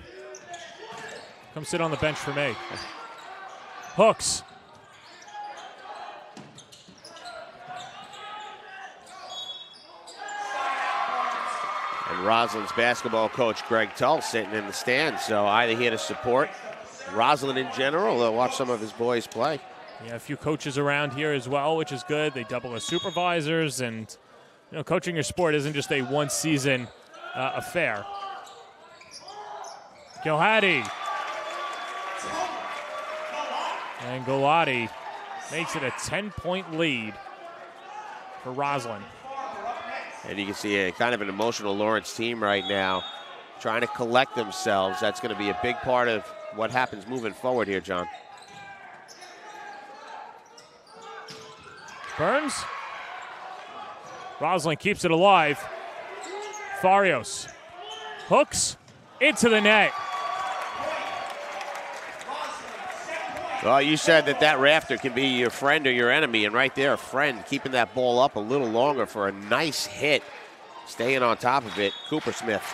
Come sit on the bench for me. Hooks. And Roslyn's basketball coach, Greg Tull, sitting in the stands. So either here to support Roslyn in general or watch some of his boys play. Yeah, a few coaches around here as well, which is good. They double as supervisors, and you know, coaching your sport isn't just a one-season affair. Gilhadi. And Galati makes it a 10-point lead for Roslyn. And you can see a kind of an emotional Lawrence team right now, trying to collect themselves. That's going to be a big part of what happens moving forward here, John. Burns. Roslyn keeps it alive. Farios. Hooks into the net. Well, you said that rafter can be your friend or your enemy, and right there, a friend keeping that ball up a little longer for a nice hit. Staying on top of it, Cooper Smith.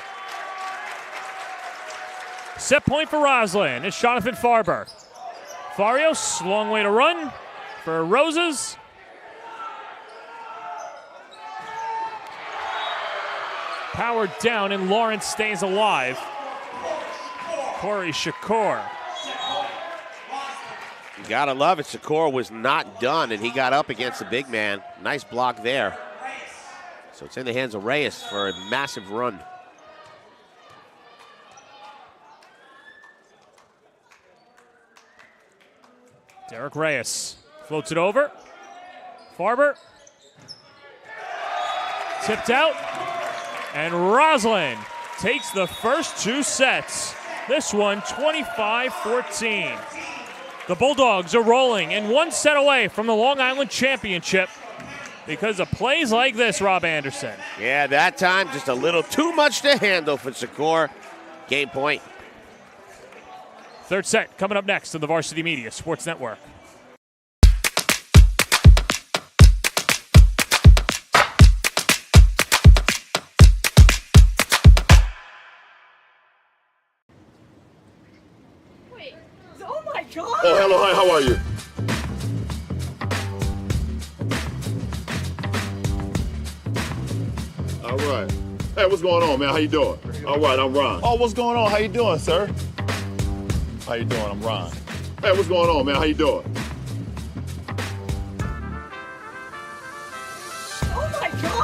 Set point for Roslyn. It's Jonathan Farber. Farios, long way to run for Roses. Powered down, and Lawrence stays alive. Corey Shakur. You gotta love it. Sikora was not done, and he got up against the big man. Nice block there. So it's in the hands of Reyes for a massive run. Derek Reyes floats it over. Farber. Tipped out. And Roslyn takes the first 2 sets. This one 25-14. The Bulldogs are rolling and 1 set away from the Long Island Championship because of plays like this, Rob Anderson. Yeah, that time just a little too much to handle for Sikora. Game point. Third set coming up next on the Varsity Media Sports Network. God! Oh, hello, hi, how are you? All right. Hey, what's going on, man? How you doing? All right, I'm Ron. Oh, what's going on? How you doing, sir? How you doing? I'm Ron. Hey, what's going on, man? How you doing?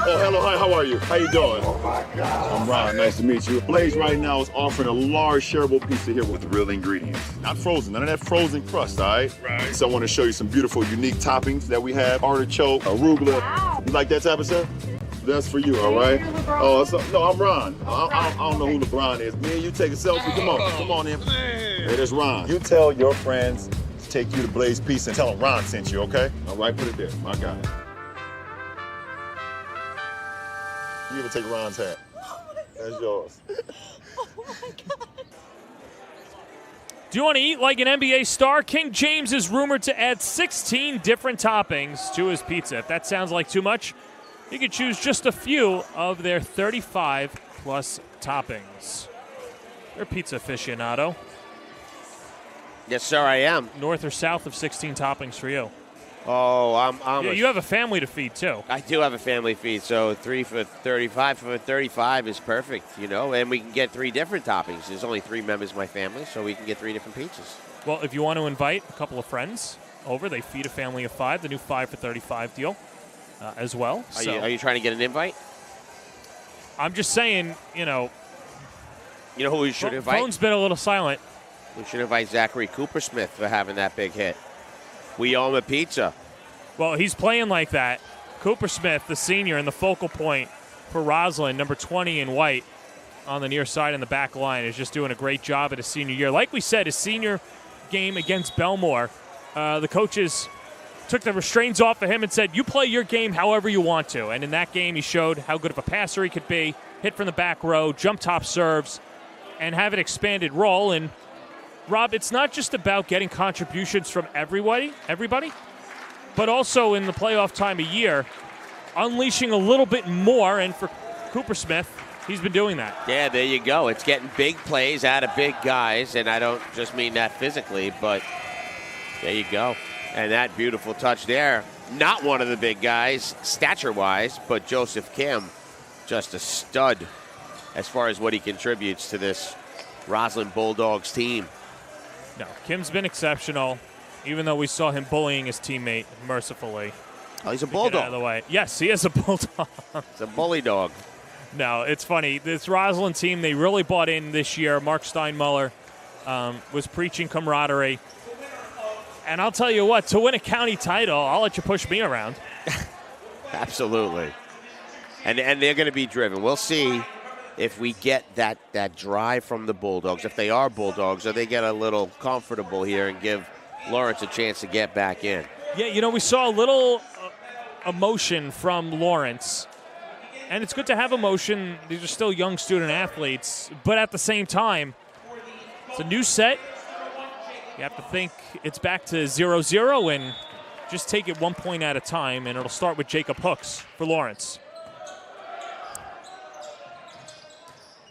Oh, hello, hi, how are you? How you doing? Oh, my God. I'm Ron, nice to meet you. Blaze right now is offering a large shareable pizza here with the real ingredients. Not frozen, none of that frozen crust, all right? Right. So I want to show you some beautiful, unique toppings that we have. Artichoke, arugula. Wow. You like that type of stuff? That's for you, all right? Oh, no, I'm Ron. I don't know who LeBron is. Me and you take a selfie. Come on in. Hey, that's Ron. You tell your friends to take you to Blaze Pizza and tell them Ron sent you, okay? All right, put it there. My guy. You ever take Ron's hat? That's yours. Oh my God. Do you want to eat like an NBA star? King James is rumored to add 16 different toppings to his pizza. If that sounds like too much, you can choose just a few of their 35-plus toppings. You're a pizza aficionado. Yes, sir, I am. North or south of 16 toppings for you? Oh, yeah, you have a family to feed, too. I do have a family feed, so 3 for 35 for 35 is perfect, you know, and we can get 3 different toppings. There's only 3 members of my family, so we can get 3 different pizzas. Well, if you want to invite a couple of friends over, they feed a family of 5, the new 5 for 35 deal as well. Are you trying to get an invite? I'm just saying, you know. You know who we should invite? Phone's been a little silent. We should invite Zachary Coopersmith for having that big hit. We owe him a pizza. Well, he's playing like that. Coopersmith, the senior, and the focal point for Roslyn, number 20 in white on the near side in the back line, is just doing a great job at his senior year. Like we said, his senior game against Belmore, the coaches took the restraints off of him and said, you play your game however you want to. And in that game, he showed how good of a passer he could be, hit from the back row, jump top serves, and have an expanded role. And Rob, it's not just about getting contributions from everybody, but also in the playoff time of year, unleashing a little bit more. And for Coopersmith, he's been doing that. Yeah, there you go. It's getting big plays out of big guys, and I don't just mean that physically, but there you go. And that beautiful touch there, not one of the big guys, stature-wise, but Joseph Kim, just a stud as far as what he contributes to this Roslyn Bulldogs team. No, Kim's been exceptional, even though we saw him bullying his teammate mercifully. Oh, he's a bulldog. Out of the way. Yes, he is a bulldog. It's a bully dog. No, it's funny. This Roslyn team, they really bought in this year. Mark Steinmuller was preaching camaraderie. And I'll tell you what, to win a county title, I'll let you push me around. Absolutely. And they're going to be driven. We'll see if we get that drive from the Bulldogs. If they are Bulldogs, or they get a little comfortable here and give Lawrence a chance to get back in. Yeah, you know, we saw a little emotion from Lawrence. And it's good to have emotion. These are still young student athletes. But at the same time, it's a new set. You have to think it's back to 0-0 and just take it 1 point at a time. And it'll start with Jacob Hooks for Lawrence.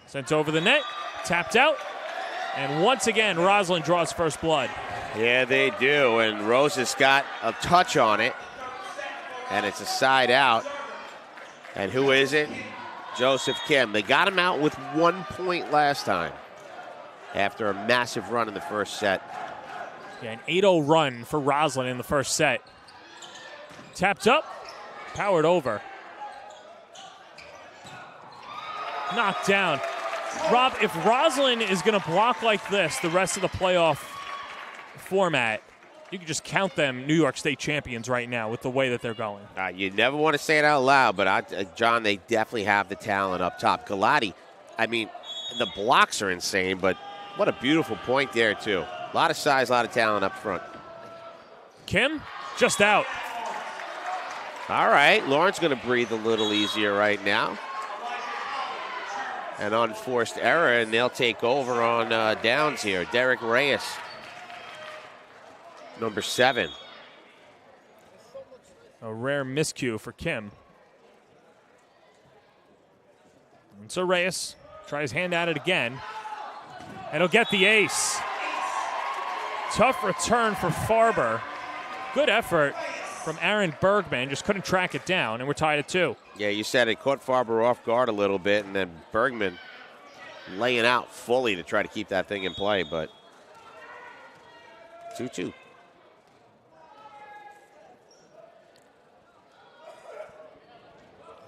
Sent over the net, tapped out. And once again, Roslyn draws first blood. Yeah, they do. And Rose has got a touch on it. And it's a side out. And who is it? Joseph Kim. They got him out with 1 point last time after a massive run in the first set. Yeah, an 8-0 run for Roslyn in the first set. Tapped up, powered over. Knocked down. Rob, if Roslyn is going to block like this the rest of the playoff format, you can just count them New York State champions right now with the way that they're going. You never want to say it out loud, but, John, they definitely have the talent up top. Galati, I mean, the blocks are insane, but what a beautiful point there, too. A lot of size, a lot of talent up front. Kim, just out. All right, Lawrence going to breathe a little easier right now. An unforced error, and they'll take over on downs here. Derek Reyes, number 7. A rare miscue for Kim. And so Reyes tries hand at it again. And he'll get the ace. Tough return for Farber. Good effort from Aaron Bergman. Just couldn't track it down, and we're tied at 2. Yeah, you said it caught Farber off guard a little bit, and then Bergman laying out fully to try to keep that thing in play, but 2-2.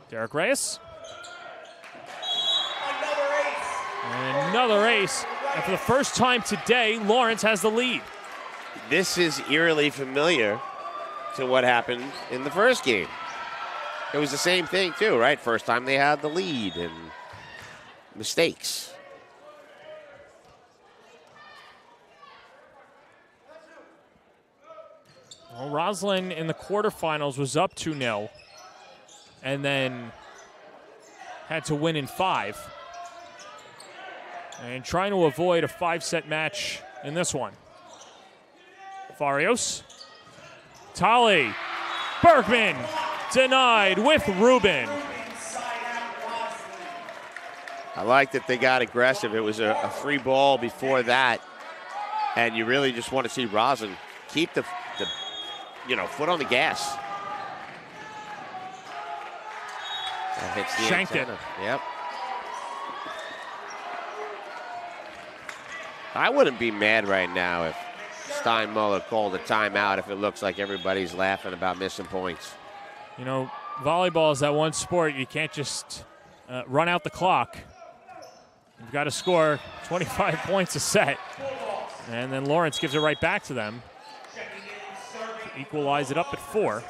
Derek Reyes. And another ace. And for the first time today, Lawrence has the lead. This is eerily familiar to what happened in the first game. It was the same thing too, right? First time they had the lead and mistakes. Well, Roslyn in the quarterfinals was up 2-0 and then had to win in 5. And trying to avoid a 5-set match in this one. Farios. Tolly. Bergman. Denied with Rubin. I like that they got aggressive. It was a free ball before that. And you really just want to see Roslyn keep the foot on the gas. That hits the Shanked antenna. it. Yep. I wouldn't be mad right now if Steinmuller called a timeout if it looks like everybody's laughing about missing points. You know, volleyball is that one sport you can't just run out the clock. You've got to score 25 points a set. And then Lawrence gives it right back to them to equalize it up at 4.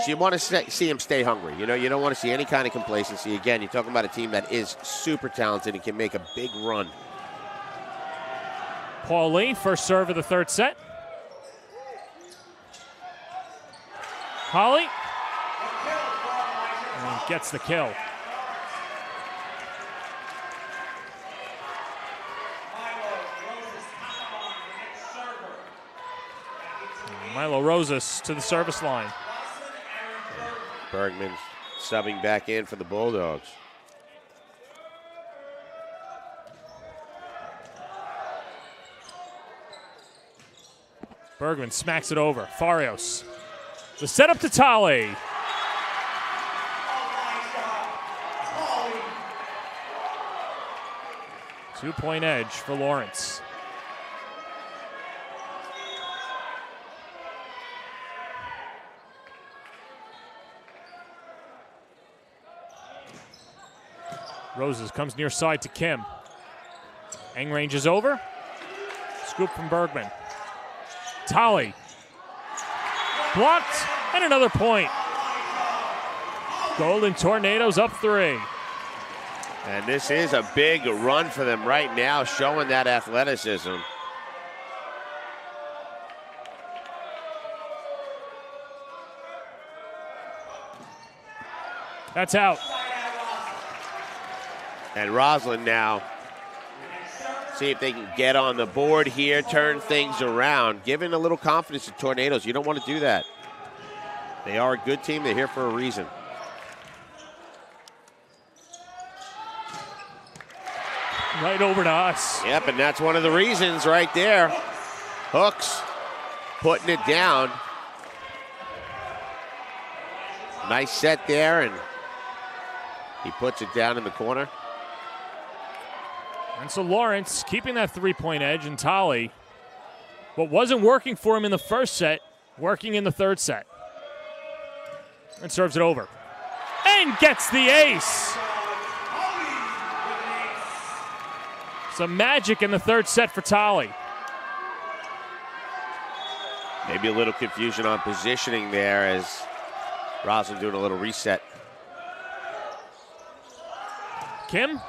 You want to see him stay hungry. You don't want to see any kind of complacency. Again, you're talking about a team that is super talented and can make a big run. Paul Lee, first serve of the third set. Holly. And gets the kill. Milo Rosas to the service line. Bergman subbing back in for the Bulldogs. Bergman smacks it over. Farios. The setup to Tolly. Two-point edge for Lawrence. Roses comes near side to Kim. Eng ranges over. Scoop from Bergman. Tolly. Blocked, and another point. Golden Tornadoes up 3. And this is a big run for them right now, showing that athleticism. That's out. And Roslyn now, see if they can get on the board here, turn things around. Giving a little confidence to Tornadoes. You don't want to do that. They are a good team. They're here for a reason. Right over to us. Yep, and that's one of the reasons right there. Hooks putting it down. Nice set there, and he puts it down in the corner. And so Lawrence keeping that 3-point edge, and Tolly, what wasn't working for him in the first set, working in the third set. And serves it over. And gets the ace. Some magic in the third set for Tolly. Maybe a little confusion on positioning there as Roslyn doing a little reset. Kim.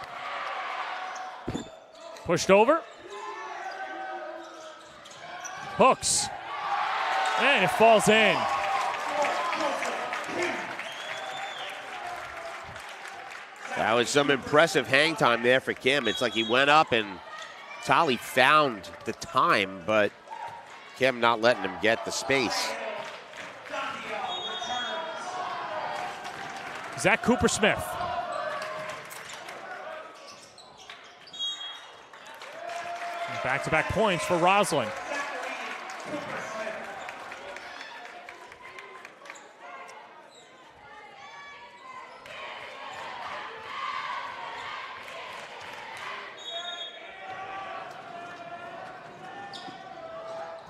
Pushed over. Hooks. And it falls in. That was some impressive hang time there for Kim. It's like he went up and Tolly found the time, but Kim not letting him get the space. Zach Cooper-Smith. Back-to-back points for Roslyn.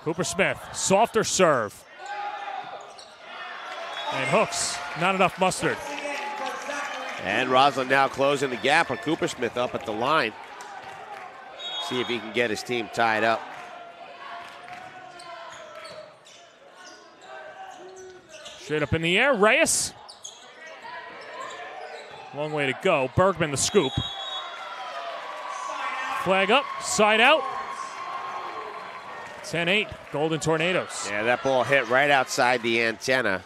Cooper Smith, softer serve. And hooks, not enough mustard. And Roslyn now closing the gap on Cooper Smith up at the line. See if he can get his team tied up. Straight up in the air, Reyes. Long way to go. Bergman the scoop. Flag up, side out. 10-8, Golden Tornadoes. Yeah, that ball hit right outside the antenna.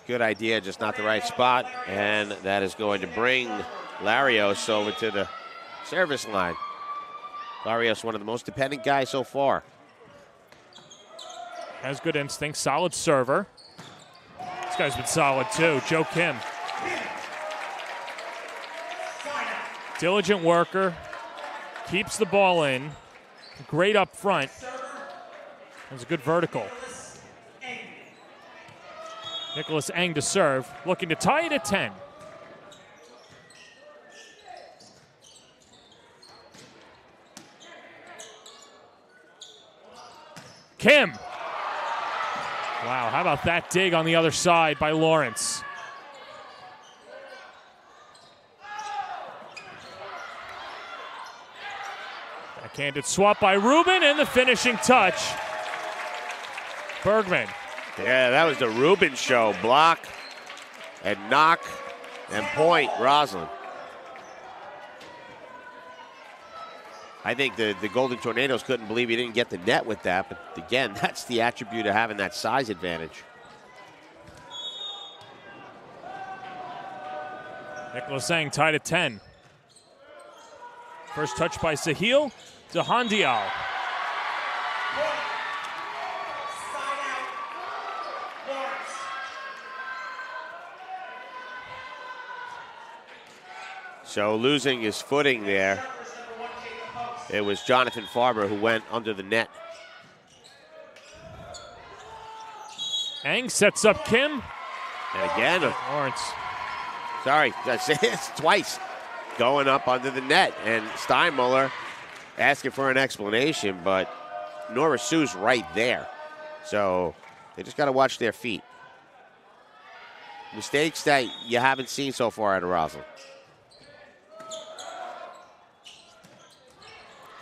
Good idea, just not the right spot. And that is going to bring Larios over to the service line. Larios, one of the most dependent guys so far. Has good instinct, solid server. This guy's been solid too, Joe Kim. Diligent worker, keeps the ball in, great up front. That was a good vertical. Nicholas Eng to serve, looking to tie it at 10. Kim. Wow, how about that dig on the other side by Lawrence? Backhanded swap by Rubin and the finishing touch. Bergman. Yeah, that was the Rubin show. Block and knock and point, Roslyn. I think the Golden Tornadoes couldn't believe he didn't get the net with that. But again, that's the attribute of having that size advantage. Nicholas Eng tied at 10. First touch by Sahil to Handial. So losing his footing there, it was Jonathan Farber who went under the net. Eng sets up Kim. And again, Lawrence. Sorry, it's twice going up under the net. And Steinmuller asking for an explanation, but Nora Sue's right there. So they just got to watch their feet. Mistakes that you haven't seen so far out of Roslyn.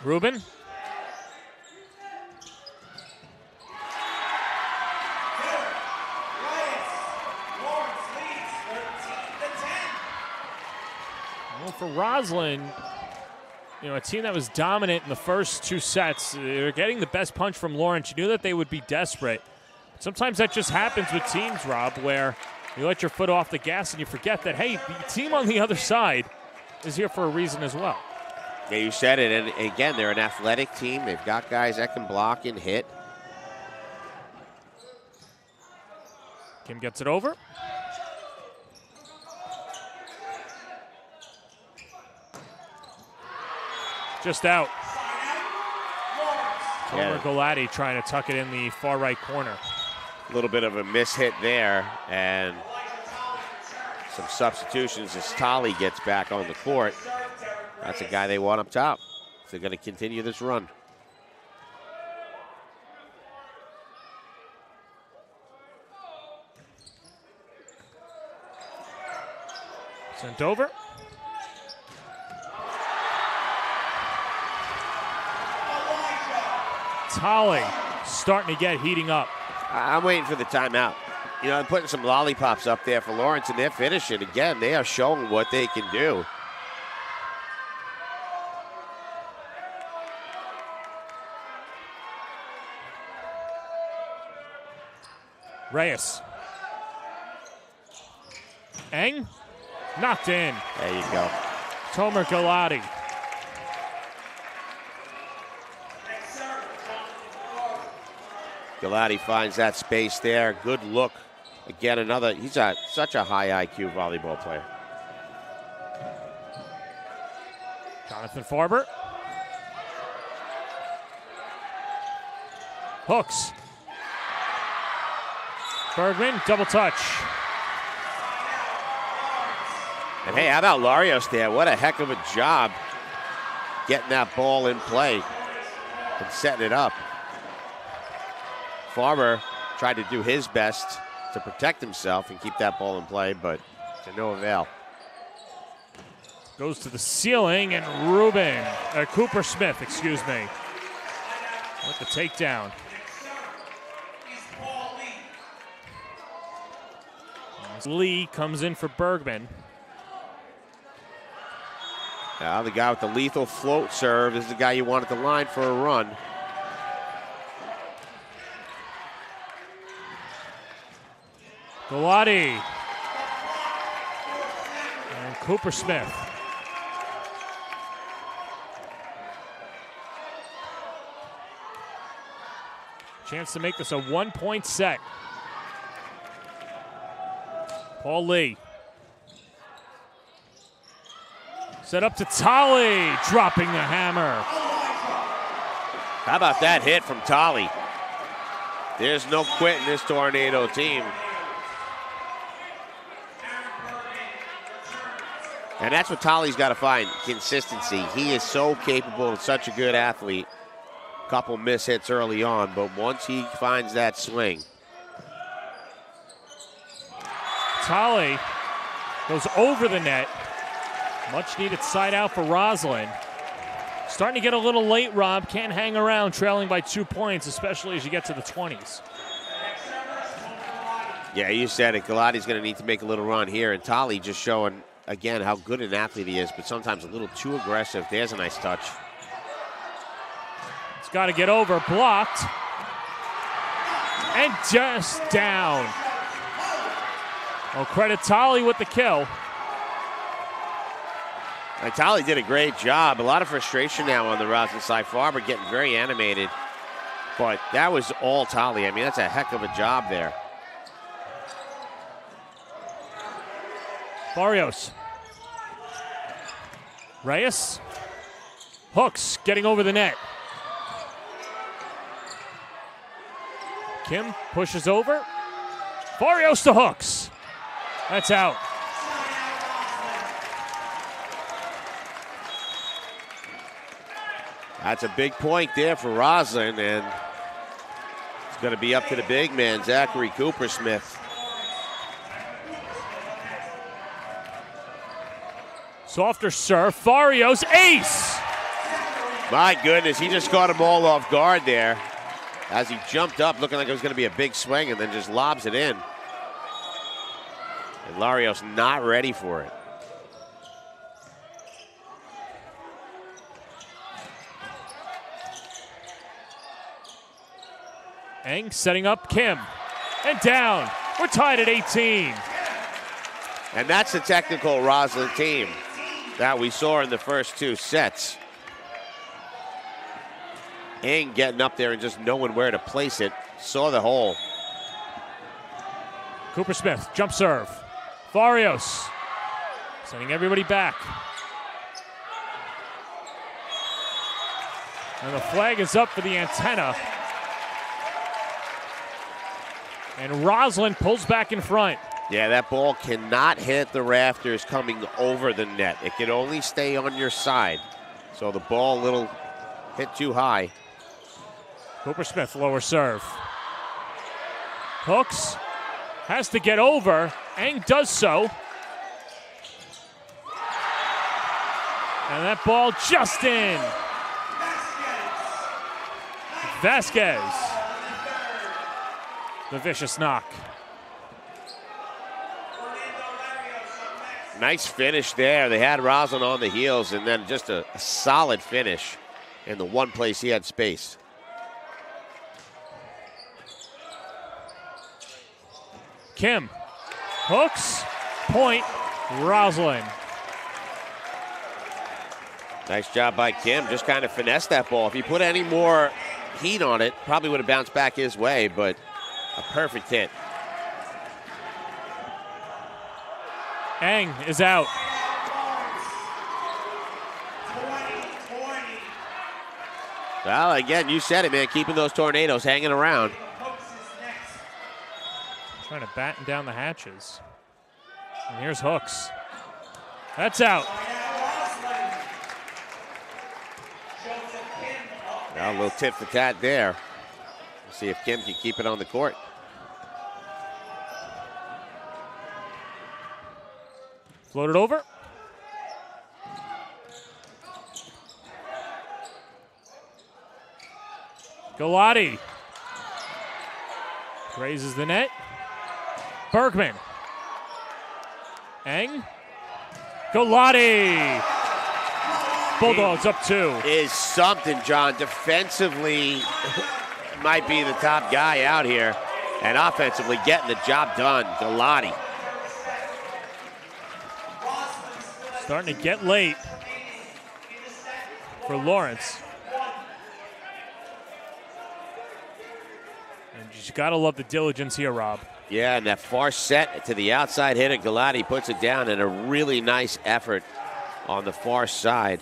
Rubin. Well, for Roslyn, a team that was dominant in the first two sets, they're getting the best punch from Lawrence. You knew that they would be desperate. Sometimes that just happens with teams, Rob, where you let your foot off the gas and you forget that, hey, the team on the other side is here for a reason as well. Yeah, you said it. And again, they're an athletic team. They've got guys that can block and hit. Kim gets it over. Just out. Tomer Galati trying to tuck it in the far right corner. A little bit of a mishit there, and some substitutions as Tolley gets back on the court. That's a guy they want up top if they're going to continue this run. Sent over. Tolley starting to get heating up. I'm waiting for the timeout. I'm putting some lollipops up there for Lawrence, and they're finishing. Again, they are showing what they can do. Reyes. Eng. Knocked in. There you go. Tomer Galati. Galati finds that space there. Good look. Again, he's such a high IQ volleyball player. Jonathan Farber. Hooks. Bergman, double touch. And hey, how about Larios there? What a heck of a job getting that ball in play and setting it up. Farmer tried to do his best to protect himself and keep that ball in play, but to no avail. Goes to the ceiling, and Cooper Smith, with the takedown. Lee comes in for Bergman. Now the guy with the lethal float serve is the guy you want at the line for a run. Galati. And Cooper Smith. Chance to make this a 1-point set. Paul Lee. Set up to Tolley, dropping the hammer. How about that hit from Tolley? There's no quit in this Tornado team. And that's what Tolley's got to find, consistency. He is so capable and such a good athlete. Couple miss hits early on, but once he finds that swing. Tolley goes over the net. Much needed side out for Roslyn. Starting to get a little late, Rob. Can't hang around trailing by 2 points, especially as you get to the 20s. Yeah, you said it. Galati's going to need to make a little run here, and Tolley just showing, again, how good an athlete he is, but sometimes a little too aggressive. There's a nice touch. It's got to get over, blocked, and just down. Well, credit Tolley with the kill. And Tolley did a great job. A lot of frustration now on the Roslyn side. Farber getting very animated, but that was all Tolley. I mean, that's a heck of a job there. Barrios. Reyes. Hooks getting over the net. Kim pushes over. Barrios to Hooks. That's out. That's a big point there for Roslyn, and it's going to be up to the big man, Zachary Cooper Smith. Softer serve. Farios, ace! My goodness, he just caught him all off guard there as he jumped up, looking like it was going to be a big swing, and then just lobs it in. And Larios not ready for it. Eng setting up Kim. And down. We're tied at 18. And that's the technical Roslyn team that we saw in the first two sets. Eng getting up there and just knowing where to place it. Saw the hole. Cooper Smith, jump serve. Farios sending everybody back. And the flag is up for the antenna. And Roslyn pulls back in front. Yeah, that ball cannot hit the rafters coming over the net. It can only stay on your side. So the ball a little hit too high. Cooper Smith, lower serve. Hooks has to get over. Eng does so. And that ball just in. Vasquez. The vicious knock. Nice finish there. They had Roslyn on the heels, and then just a solid finish in the one place he had space. Kim. Hooks. Point. Roslyn. Nice job by Kim. Just kind of finessed that ball. If he put any more heat on it, probably would have bounced back his way, but a perfect hit. Eng is out. Well, again, you said it, man. Keeping those tornadoes hanging around. Trying to batten down the hatches. And here's Hooks. That's out. Now a little tit for tat there. Let's see if Kim can keep it on the court. Floated over. Galati raises the net. Bergman. Eng. Galati. Bulldogs up 2. Is something, John. Defensively, might be the top guy out here. And offensively, getting the job done. Galati. Starting to get late for Lawrence. And you got to love the diligence here, Rob. Yeah, and that far set to the outside hitter, Galati puts it down, and a really nice effort on the far side.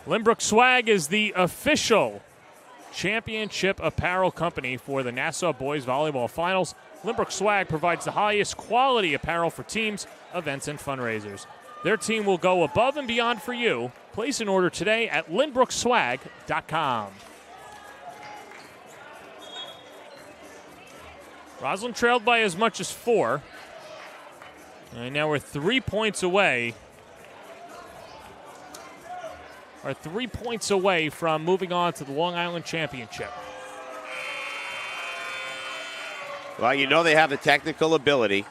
Lynbrook Swag is the official championship apparel company for the Nassau Boys Volleyball Finals. Lynbrook Swag provides the highest quality apparel for teams, events, and fundraisers. Their team will go above and beyond for you. Place an order today at lynbrookswag.com. Roslyn trailed by as much as 4. And now we're 3 points away. Are 3 points away from moving on to the Long Island Championship. Well, you know they have the technical ability.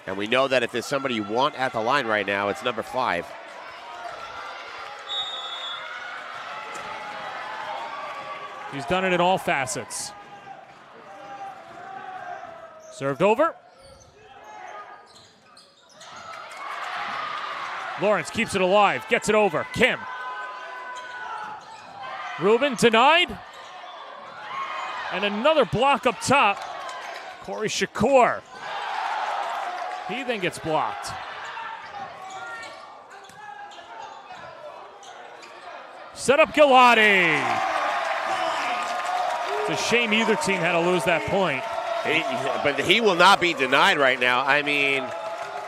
And we know that if there's somebody you want at the line right now, it's number 5. He's done it in all facets. Served over. Lawrence keeps it alive, gets it over. Kim. Rubin denied. And another block up top. Corey Shakur. He then gets blocked. Set up Galati. It's a shame either team had to lose that point. But he will not be denied right now. I mean,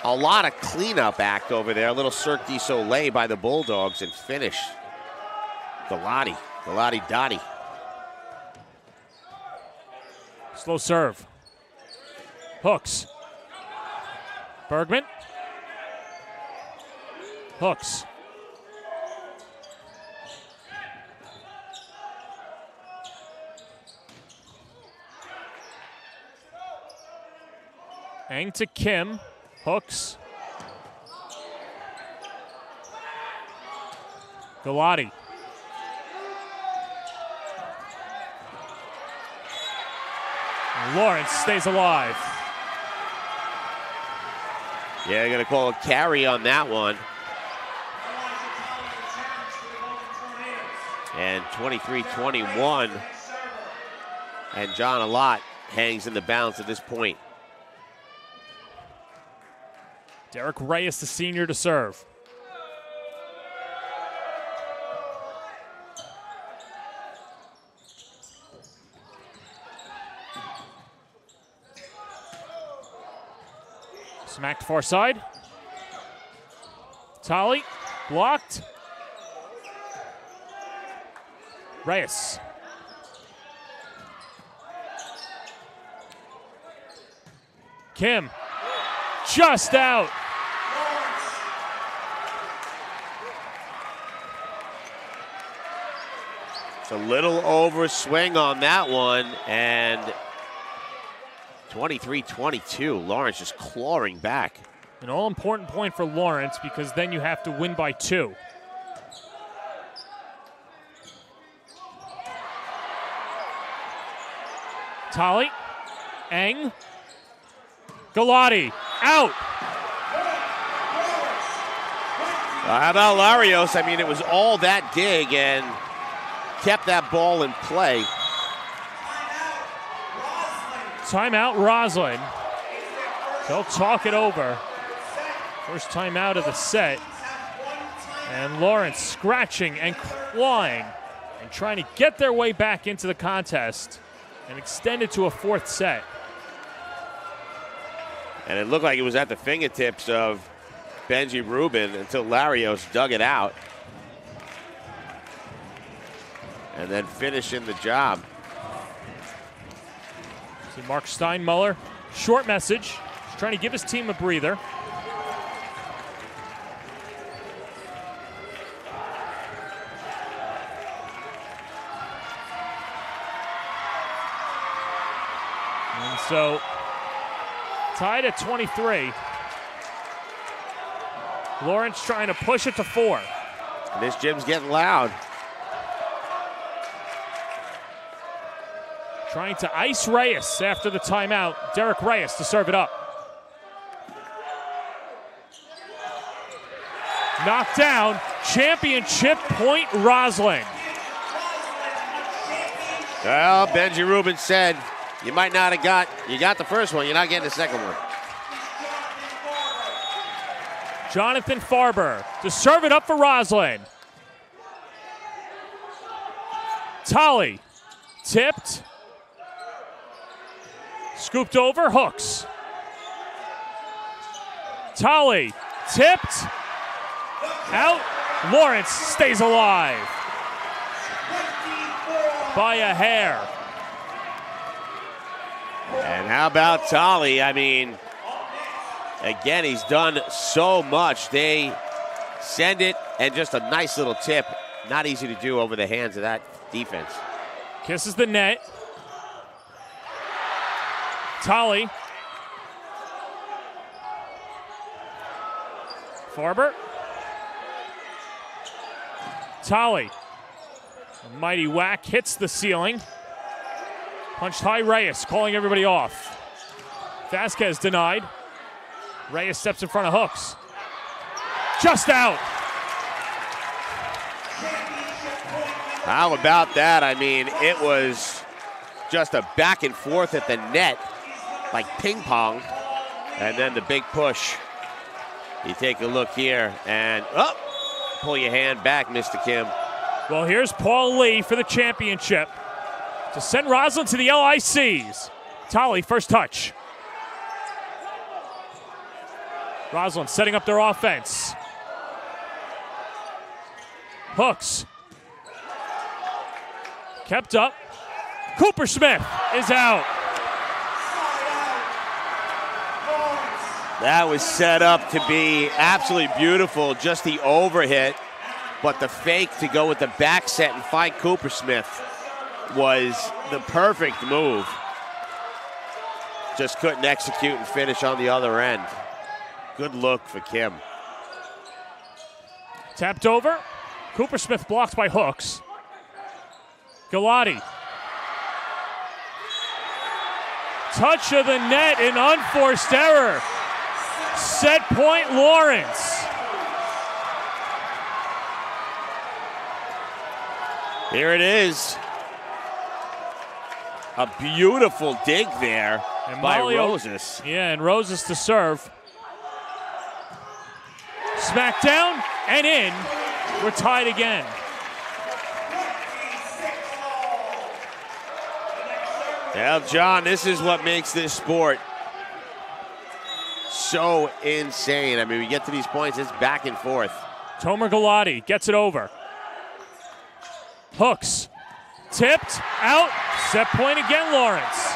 a lot of cleanup act over there. A little Cirque du Soleil by the Bulldogs and finish. Galati Dottie. Slow serve. Hooks. Bergman. Hooks. Eng to Kim. Hooks. Galati. Lawrence stays alive. Yeah, they're going to call a carry on that one. And 23-21. And John Alott hangs in the balance at this point. Derek Reyes, the senior, to serve. Smacked far side. Tolly, blocked. Reyes. Kim, just out. It's a little overswing on that one, and 23-22. Lawrence just clawing back. An all-important point for Lawrence because then you have to win by 2. Tolly, Eng, Galati, out. How about Larios? I mean, it was all that dig and kept that ball in play. Timeout, Roslyn. They'll talk it over. First timeout of the set. And Lawrence scratching and clawing and trying to get their way back into the contest and extend it to a 4th set. And it looked like it was at the fingertips of Benji Rubin until Larios dug it out. And then finishing the job. See Mark Steinmuller, short message. He's trying to give his team a breather. And so, tied at 23. Lawrence trying to push it to 4. And this gym's getting loud. Trying to ice Reyes after the timeout. Derek Reyes to serve it up. Knocked down. Championship point, Roslyn. Well, Benji Rubin said, you might not have got the first one, you're not getting the second one. Jonathan Farber to serve it up for Roslyn. Tolley tipped. Scooped over, Hooks. Tolley tipped. Out. Lawrence stays alive by a hair. And how about Tolley? I mean, again, he's done so much. They send it, and just a nice little tip. Not easy to do over the hands of that defense. Kisses the net. Tolley. Farber. Tolley. A mighty whack hits the ceiling. Punched high Reyes, calling everybody off. Vasquez denied. Reyes steps in front of Hooks. Just out. How about that? I mean, it was just a back and forth at the net, like ping pong. And then the big push. You take a look here and, pull your hand back, Mr. Kim. Well, here's Paul Lee for the championship to send Roslyn to the LICs. Tolley, first touch. Roslyn setting up their offense. Hooks. Kept up. Cooper Smith is out. That was set up to be absolutely beautiful, just the overhit. But the fake to go with the back set and find Cooper Smith was the perfect move. Just couldn't execute and finish on the other end. Good look for Kim. Tapped over. Cooper Smith blocked by Hooks. Galati. Touch of the net, an unforced error. Set point Lawrence. Here it is. A beautiful dig there by Roses. Yeah, and Roses to serve. Smack down and in. We're tied again. Well, John, this is what makes this sport so insane. I mean, we get to these points, it's back and forth. Tomer Galati gets it over. Hooks. Tipped. Out. Set point again, Lawrence.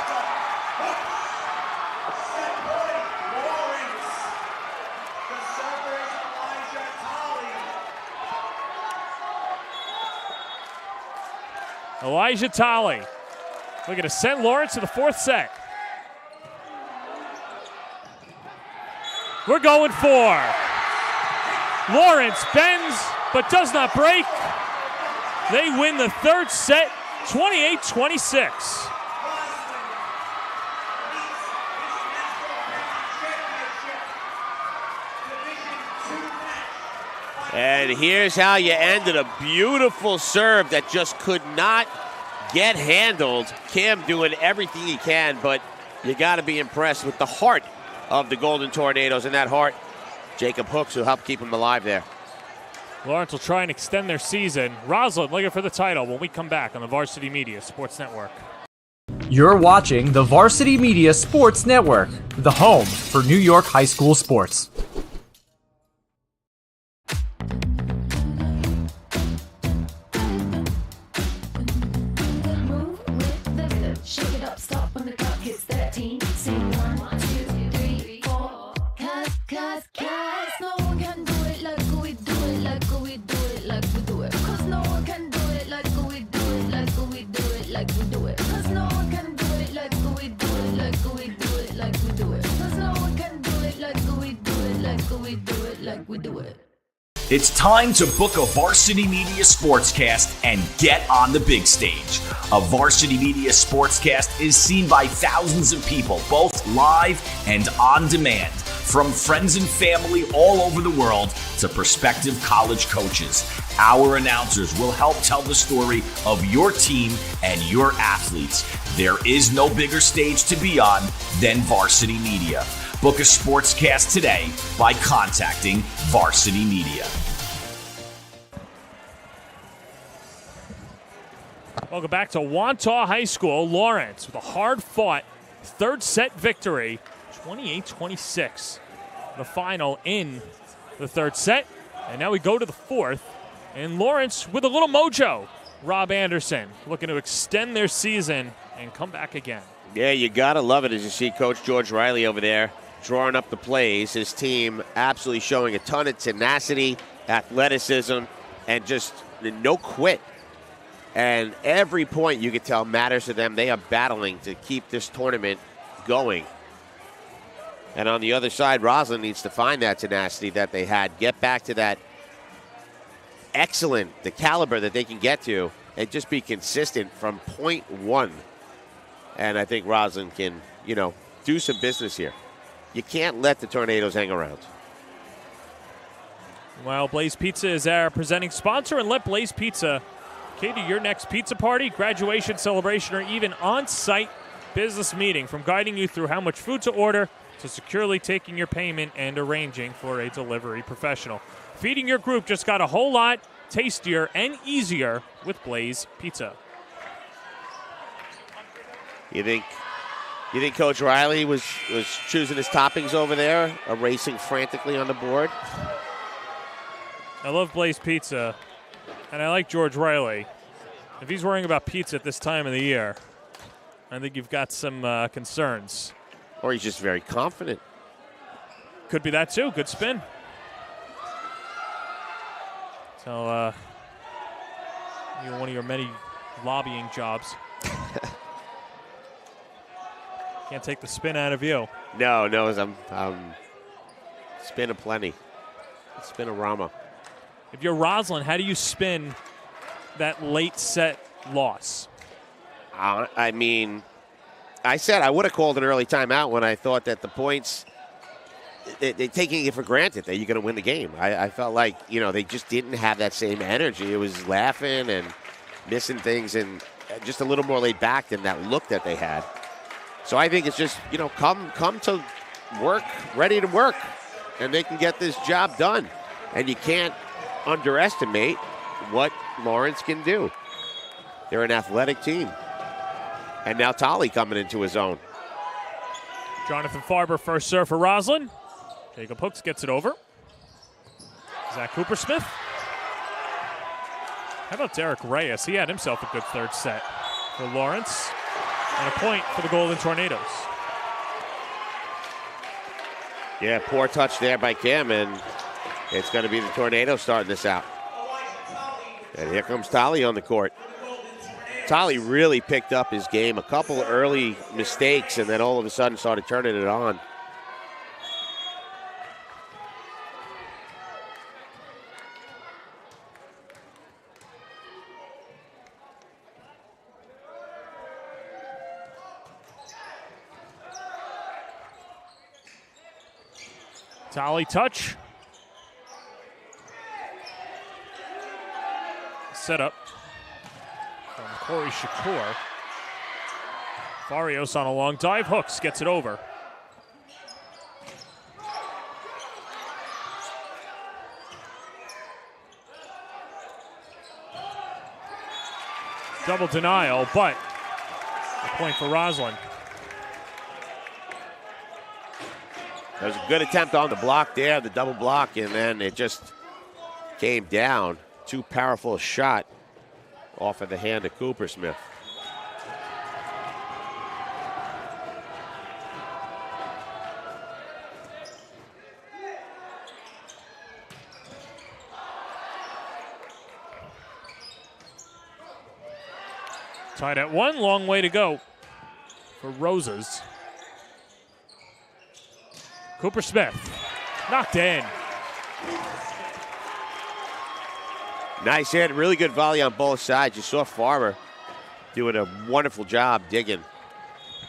Elijah Tolley. Looking to send Lawrence to the fourth set. We're going for. Lawrence bends, but does not break. They win the third set, 28-26. And here's how you ended a beautiful serve that just could not get handled. Kim doing everything he can, but you got to be impressed with the heart of the Golden Tornadoes, and that heart, Jacob Hooks, will help keep them alive there. Lawrence will try and extend their season. Roslyn looking for the title when we come back on the Varsity Media Sports Network. You're watching the Varsity Media Sports Network, the home for New York high school sports. Move with the rhythm. Shake it up, stop when the clock hits 13. Sing 1, 2, 3, 4. Cause no one can do it like we do it, like we do it, like we do it. Cause no one can do it like we do it, like we do it, like we do it. Cause no one can do it like we do it, like we do it, like we do it. Cause no one can do it like we do it, like we do it, like we do it. It's time to book a Varsity Media Sportscast and get on the big stage. A Varsity Media Sportscast is seen by thousands of people, both live and on demand, from friends and family all over the world to prospective college coaches. Our announcers will help tell the story of your team and your athletes. There is no bigger stage to be on than Varsity Media. Book a sportscast today by contacting Varsity Media. Welcome back to Wantagh High School. Lawrence with a hard-fought third set victory, 28-26. The final in the third set. And now we go to the fourth. And Lawrence with a little mojo. Rob Anderson looking to extend their season and come back again. Yeah, you got to love it as you see Coach George Riley over there drawing up the plays. His team absolutely showing a ton of tenacity, athleticism, and just no quit. And every point you could tell matters to them. They are battling to keep this tournament going. And on the other side, Roslyn needs to find that tenacity that they had, get back to that excellent, the caliber that they can get to, and just be consistent from point one. And I think Roslyn can, do some business here. You can't let the Tornadoes hang around. Well, Blaze Pizza is our presenting sponsor, and let Blaze Pizza cater your next pizza party, graduation celebration, or even on-site business meeting. From guiding you through how much food to order to securely taking your payment and arranging for a delivery professional. Feeding your group just got a whole lot tastier and easier with Blaze Pizza. You think Coach Riley was choosing his toppings over there, erasing frantically on the board? I love Blaze Pizza, and I like George Riley. If he's worrying about pizza at this time of the year, I think you've got some concerns. Or he's just very confident. Could be that too. Good spin. So, one of your many lobbying jobs. Can't take the spin out of you. No, I'm spinning plenty. Spin-a-rama. If you're Roslyn, how do you spin that late set loss? I mean, I said I would have called an early timeout when I thought that the points, they're taking it for granted that you're going to win the game. I felt like, they just didn't have that same energy. It was laughing and missing things and just a little more laid back than that look that they had. So I think it's just, come to work, ready to work, and they can get this job done. And you can't underestimate what Lawrence can do. They're an athletic team. And now Tolley coming into his own. Jonathan Farber first serve for Roslyn. Jacob Hooks gets it over. Zach Coopersmith. How about Derek Reyes? He had himself a good third set for Lawrence. And a point for the Golden Tornadoes. Yeah, poor touch there by Kim, and it's going to be the Tornadoes starting this out. And here comes Tolley on the court. Tolley really picked up his game. A couple early mistakes, and then all of a sudden started turning it on. Tolley touch. Set up from Corey Shakur. Farios on a long dive. Hooks gets it over. Double denial, but A point for Roslyn. That was a good attempt on the block there, the double block, and then it just came down. Too powerful a shot off of the hand of Cooper Smith. Tied at 1, long way to go for Roses. Cooper Smith knocked in. Nice hit, really good volley on both sides. You saw Farber doing a wonderful job digging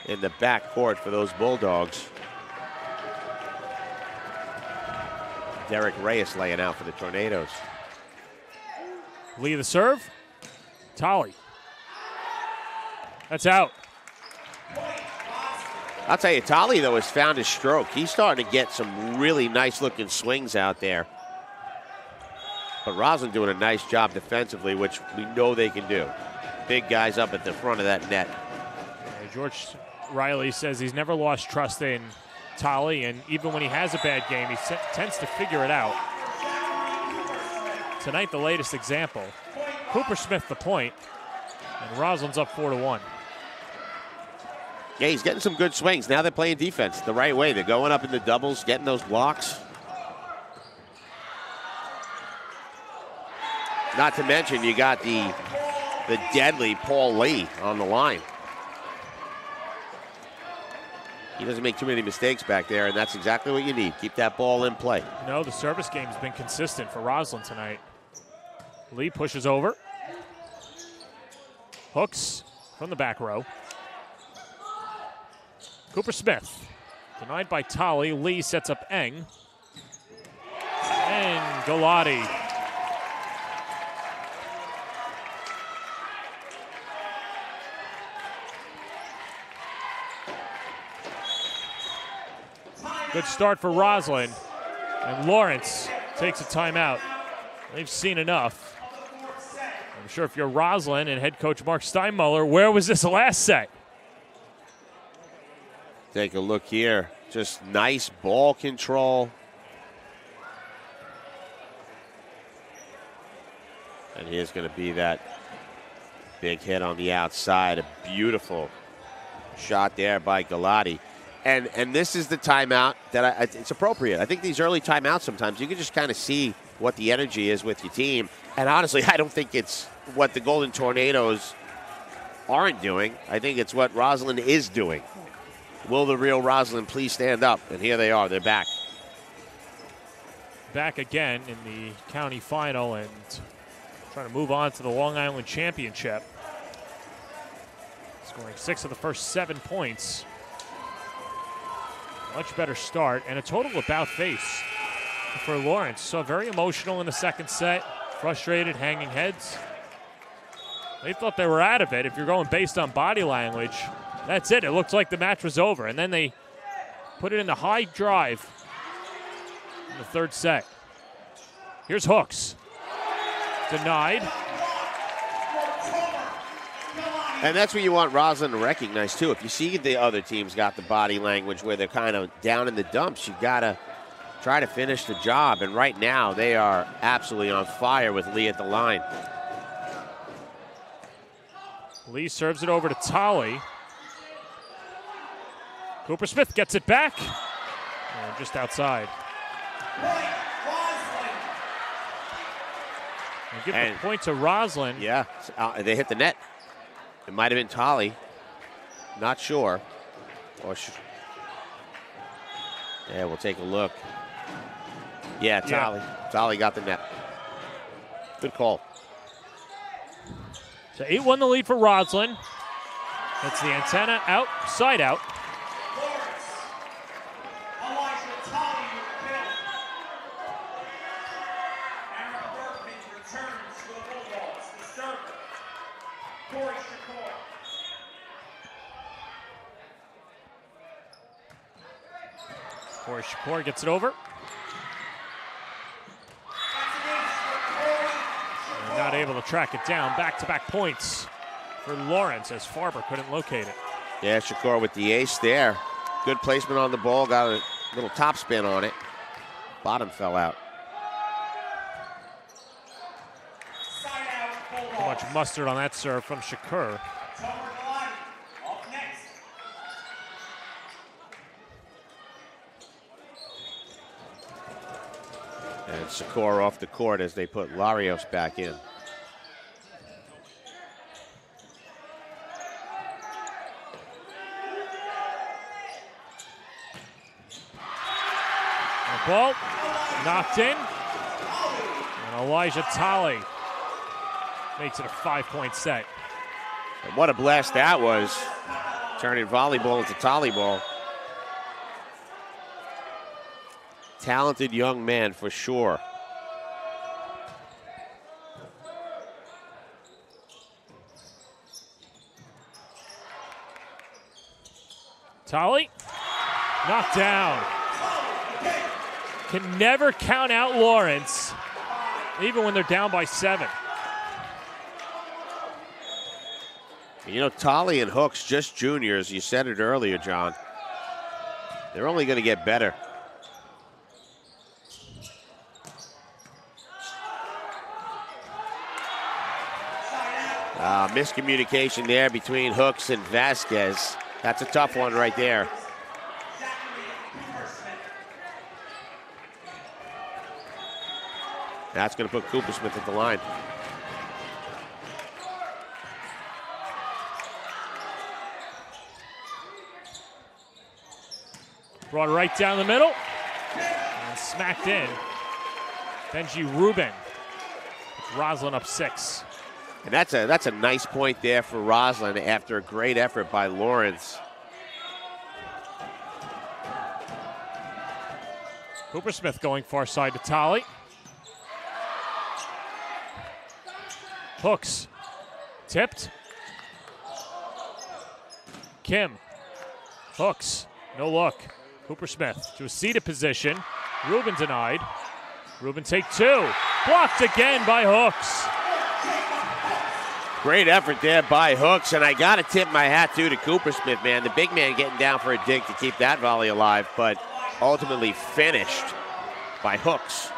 in the back court for those Bulldogs. Derek Reyes laying out for the Tornadoes. Lee the serve. Tolley. That's out. I'll tell you, Tolley, though, has found his stroke. He's starting to get some really nice-looking swings out there. But Roslyn doing a nice job defensively, which we know they can do. Big guys up at the front of that net. George Riley says he's never lost trust in Tolley, and even when he has a bad game, he tends to figure it out. Tonight, the latest example. Cooper Smith the point, and Roslyn's up 4-1. Yeah, he's getting some good swings. Now they're playing defense the right way. They're going up in the doubles, getting those blocks. Not to mention, you got the deadly Paul Lee on the line. He doesn't make too many mistakes back there, and that's exactly what you need. Keep that ball in play. No, the service game's been consistent for Roslyn tonight. Lee pushes over. Hooks from the back row. Cooper Smith, denied by Tolley. Lee sets up Eng. And Galati. Good start for Roslyn. And Lawrence takes a timeout. They've seen enough. I'm sure if you're Roslyn and head coach Mark Steinmuller, where was this last set? Take a look here. Just nice ball control. And here's going to be that big hit on the outside. A beautiful shot there by Galati. And this is the timeout that it's appropriate. I think these early timeouts sometimes you can just kind of see what the energy is with your team. And honestly, I don't think it's what the Golden Tornadoes aren't doing. I think it's what Roslyn is doing. Will the real Roslyn please stand up? And here they are. They're back. Back again in the county final and trying to move on to the Long Island Championship. Scoring 6 of the first 7 points. Much better start and a total about face for Lawrence. So very emotional in the second set. Frustrated, hanging heads. They thought they were out of it. If you're going based on body language, that's it. It looked like the match was over. And then they put it in the high drive in the third set. Here's Hooks. Denied. And that's what you want Roslyn to recognize, too. If you see the other team's got the body language where they're kind of down in the dumps, you got to try to finish the job. And right now, they are absolutely on fire with Lee at the line. Lee serves it over to Tolley. Cooper Smith gets it back. And just outside. And give the point to Roslyn. Yeah, they hit the net. It might have been Tolley. Not sure. Yeah, we'll take a look. Yeah, Tolley. Yeah. Tolley got the net. Good call. So 8-1 the lead for Roslyn. That's the antenna out, side out. Corey Shakur gets it over. And not able to track it down. Back-to-back points for Lawrence as Farber couldn't locate it. Yeah, Shakur with the ace there. Good placement on the ball. Got a little top spin on it. Bottom fell out. Too much mustard on that serve from Shakur. And Shakur off the court as they put Larios back in. The ball knocked in. And Elijah Talley makes it a 5-point set. And what a blast that was. Turning volleyball into tallyball. Talented young man for sure. Talley, knocked down. Can never count out Lawrence, even when they're down by 7. You know, Talley and Hooks, just juniors, you said it earlier, John. They're only going to get better. Miscommunication there between Hooks and Vasquez. That's a tough one right there. That's going to put Cooper Smith at the line. Brought right down the middle. And smacked in. Benji Rubin. Roslyn up 6. And that's a nice point there for Roslyn after a great effort by Lawrence. Cooper Smith going far side to Talley. Hooks. Tipped. Kim. Hooks. No look. Cooper Smith to a seated position. Rubin denied. Rubin take 2. Blocked again by Hooks. Great effort there by Hooks, and I got to tip my hat, too, to Cooper Smith, man. The big man getting down for a dig to keep that volley alive, but ultimately finished by Hooks.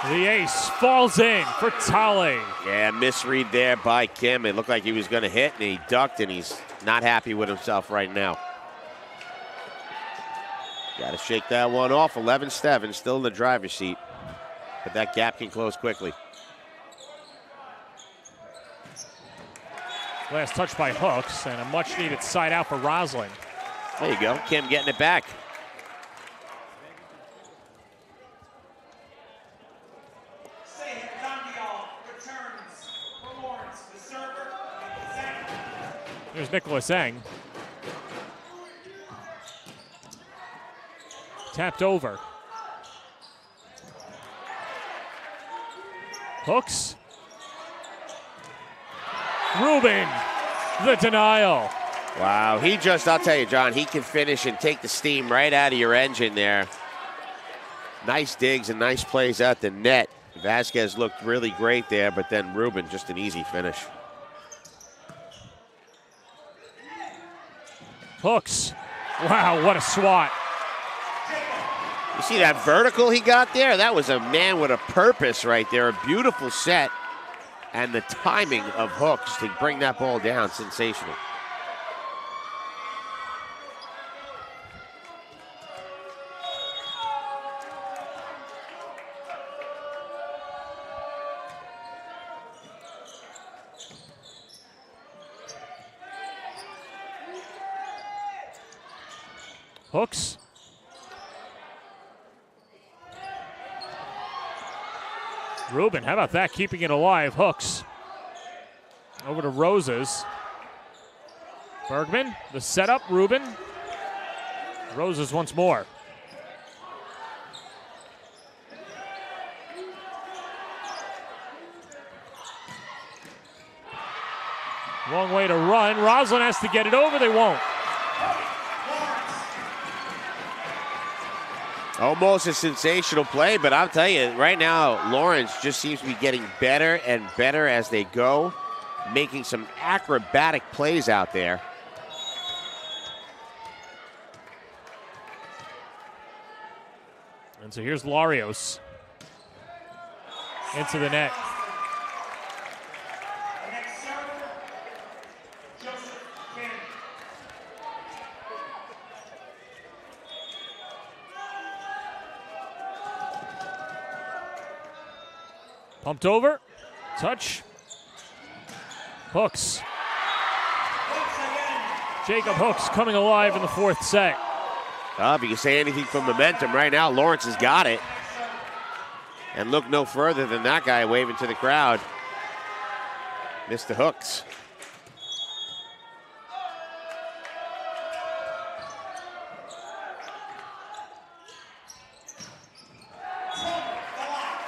The ace falls in for Talley. Yeah, misread there by Kim. It looked like he was going to hit, and he ducked, and he's not happy with himself right now. Got to shake that one off. 11-7, still in the driver's seat. But that gap can close quickly. Last touch by Hooks, and a much-needed side out for Roslyn. There you go. Kim getting it back. Here's Nicholas Eng. Tapped over. Hooks. Rubin, the denial. Wow, I'll tell you, John, he can finish and take the steam right out of your engine there. Nice digs and nice plays at the net. Vasquez looked really great there, but then Rubin, just an easy finish. Hooks. Wow, what a swat. You see that vertical he got there? That was a man with a purpose right there. A beautiful set. And the timing of Hooks to bring that ball down, sensational. Hooks. Rubin, how about that? Keeping it alive. Hooks. Over to Roses. Bergman, the setup. Rubin. Roses once more. Long way to run. Roslyn has to get it over. They won't. Almost a sensational play, but I'll tell you, right now, Lawrence just seems to be getting better and better as they go, making some acrobatic plays out there. And so here's Larios into the net. Pumped over, touch, Hooks. Jacob Hooks coming alive in the fourth set. If you can say anything from momentum right now, Lawrence has got it. And look no further than that guy waving to the crowd. Mr. Hooks.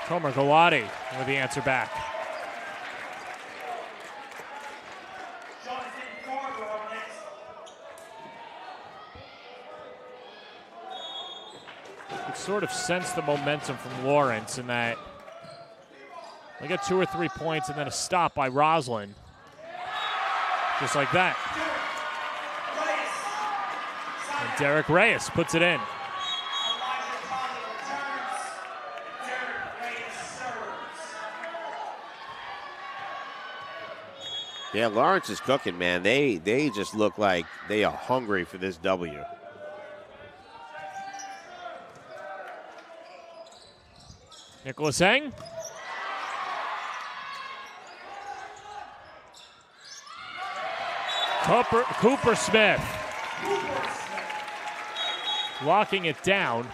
Tomer Galati with the answer back. You could sort of sense the momentum from Lawrence in that they get 2 or 3 points and then a stop by Roslyn. Just like that. And Derek Reyes puts it in. Yeah, Lawrence is cooking, man. They just look like they are hungry for this W. Nicholas Eng. Cooper Smith. Locking it down.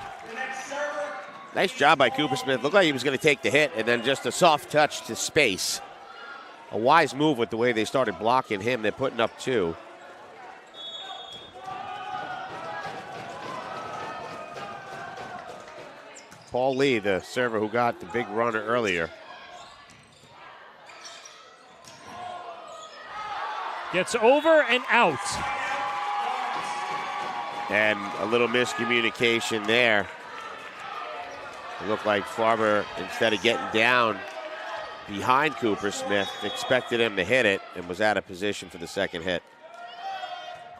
Nice job by Cooper Smith. Looked like he was going to take the hit, and then just a soft touch to space. A wise move with the way they started blocking him. They're putting up 2. Paul Lee, the server who got the big runner earlier. Gets over and out. And a little miscommunication there. It looked like Farber, instead of getting down behind Cooper Smith, expected him to hit it and was out of position for the second hit.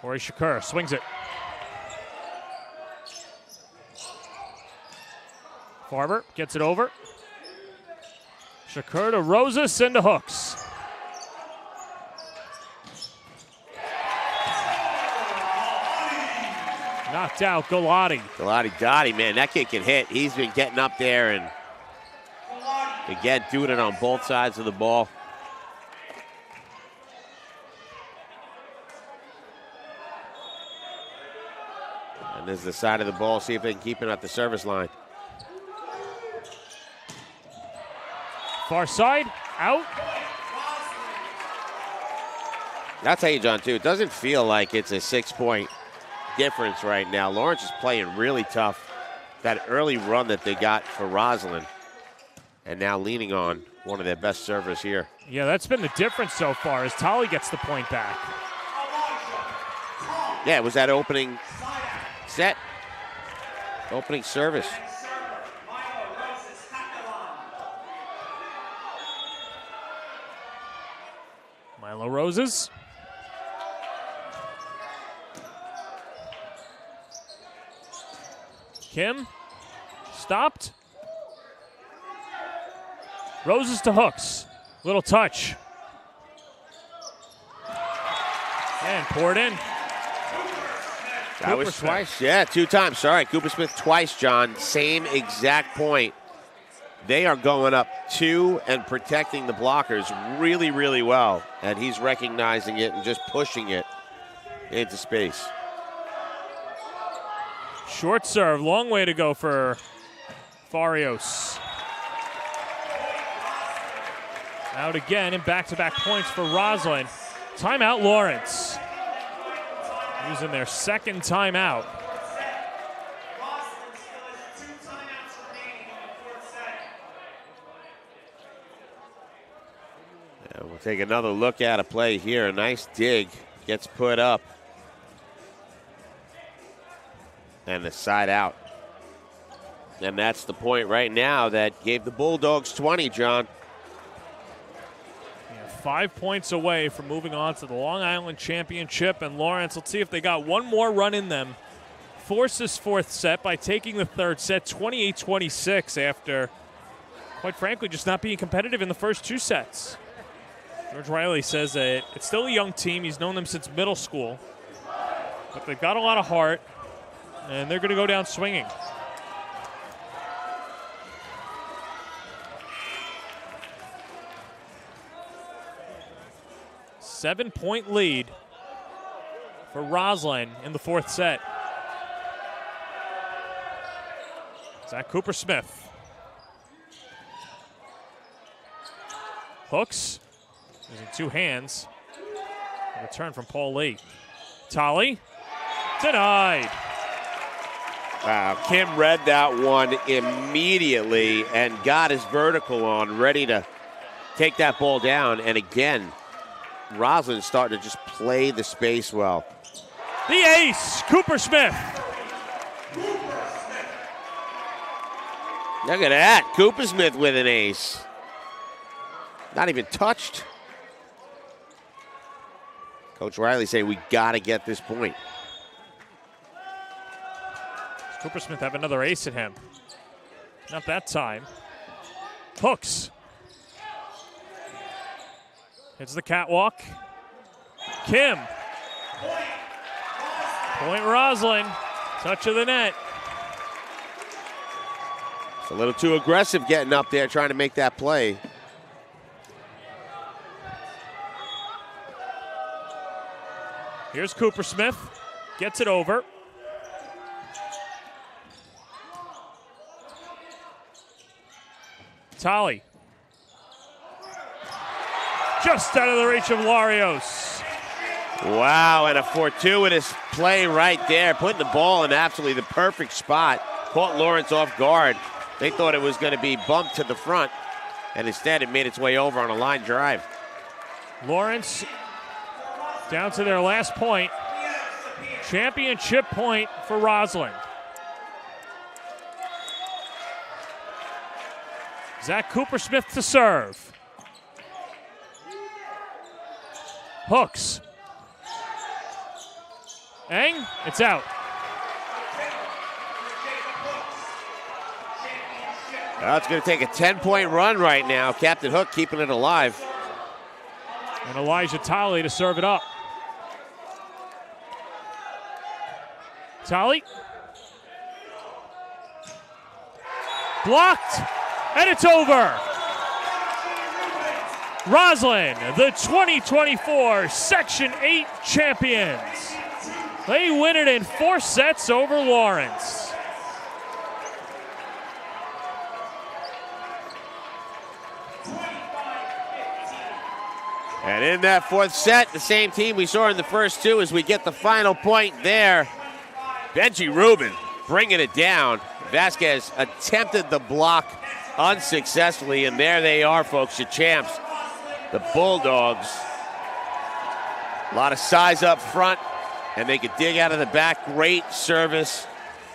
Corey Shakur swings it. Farber gets it over. Shakur to Rosas and to Hooks. Knocked out Galati. Galati, man, that kid can hit. He's been getting up there and again doing it on both sides of the ball. And there's the side of the ball. See if they can keep it at the service line. Far side, out. I'll tell you, John, too, it doesn't feel like it's a 6-point difference right now. Lawrence is playing really tough. That early run that they got for Roslyn, and now leaning on one of their best servers here. Yeah, that's been the difference so far as Tolly gets the point back. Yeah, it was that opening set, opening service. Milo Roses. Kim stopped. Roses to Hooks. Little touch. And poured in. That was twice. Yeah, 2 times. Sorry, Cooper Smith twice, John. Same exact point. They are going up 2 and protecting the blockers really, really well. And he's recognizing it and just pushing it into space. Short serve, long way to go for Farios. Out again and back-to-back points for Roslyn. Timeout Lawrence. Using their second timeout. And we'll take another look at a play here. A nice dig gets put up. And the side out. And that's the point right now that gave the Bulldogs 20, John. 5 points away from moving on to the Long Island Championship. And Lawrence, let's see if they got one more run in them. Forced this fourth set by taking the third set 28-26 after, quite frankly, just not being competitive in the first 2 sets. George Riley says that it's still a young team. He's known them since middle school. But they've got a lot of heart, and they're going to go down swinging. Seven-point lead for Roslyn in the fourth set. Zach Cooper-Smith. Hooks. Using 2 hands. A return from Paul Lee. Tolly. Denied. Wow, Kim read that one immediately and got his vertical on, ready to take that ball down. And again, Roslyn starting to just play the space well. The ace, Cooper-Smith. Look at that, Cooper-Smith with an ace. Not even touched. Coach Riley saying we got to get this point. Does Cooper-Smith have another ace in him? Not that time. Hooks. Hits the catwalk. Kim. Point Roslyn. Touch of the net. It's a little too aggressive getting up there trying to make that play. Here's Cooper-Smith. Gets it over. Tolly. Just out of the reach of Larios. Wow, and a fortuitous play right there, putting the ball in absolutely the perfect spot. Caught Lawrence off guard. They thought it was going to be bumped to the front, and instead it made its way over on a line drive. Lawrence down to their last point. Championship point for Roslyn. Zach Cooper-Smith to serve. Hooks. Eng, it's out. Well, it's going to take a 10-point run right now. Captain Hook keeping it alive. And Elijah Tolly to serve it up. Tolly. Blocked, and it's over. Roslyn, the 2024 Section 8 champions. They win it in 4 sets over Lawrence. And in that fourth set, the same team we saw in the first 2 as we get the final point there. Benji Rubin bringing it down. Vasquez attempted the block unsuccessfully, and there they are, folks, the champs, the Bulldogs. A lot of size up front, and they could dig out of the back. Great service.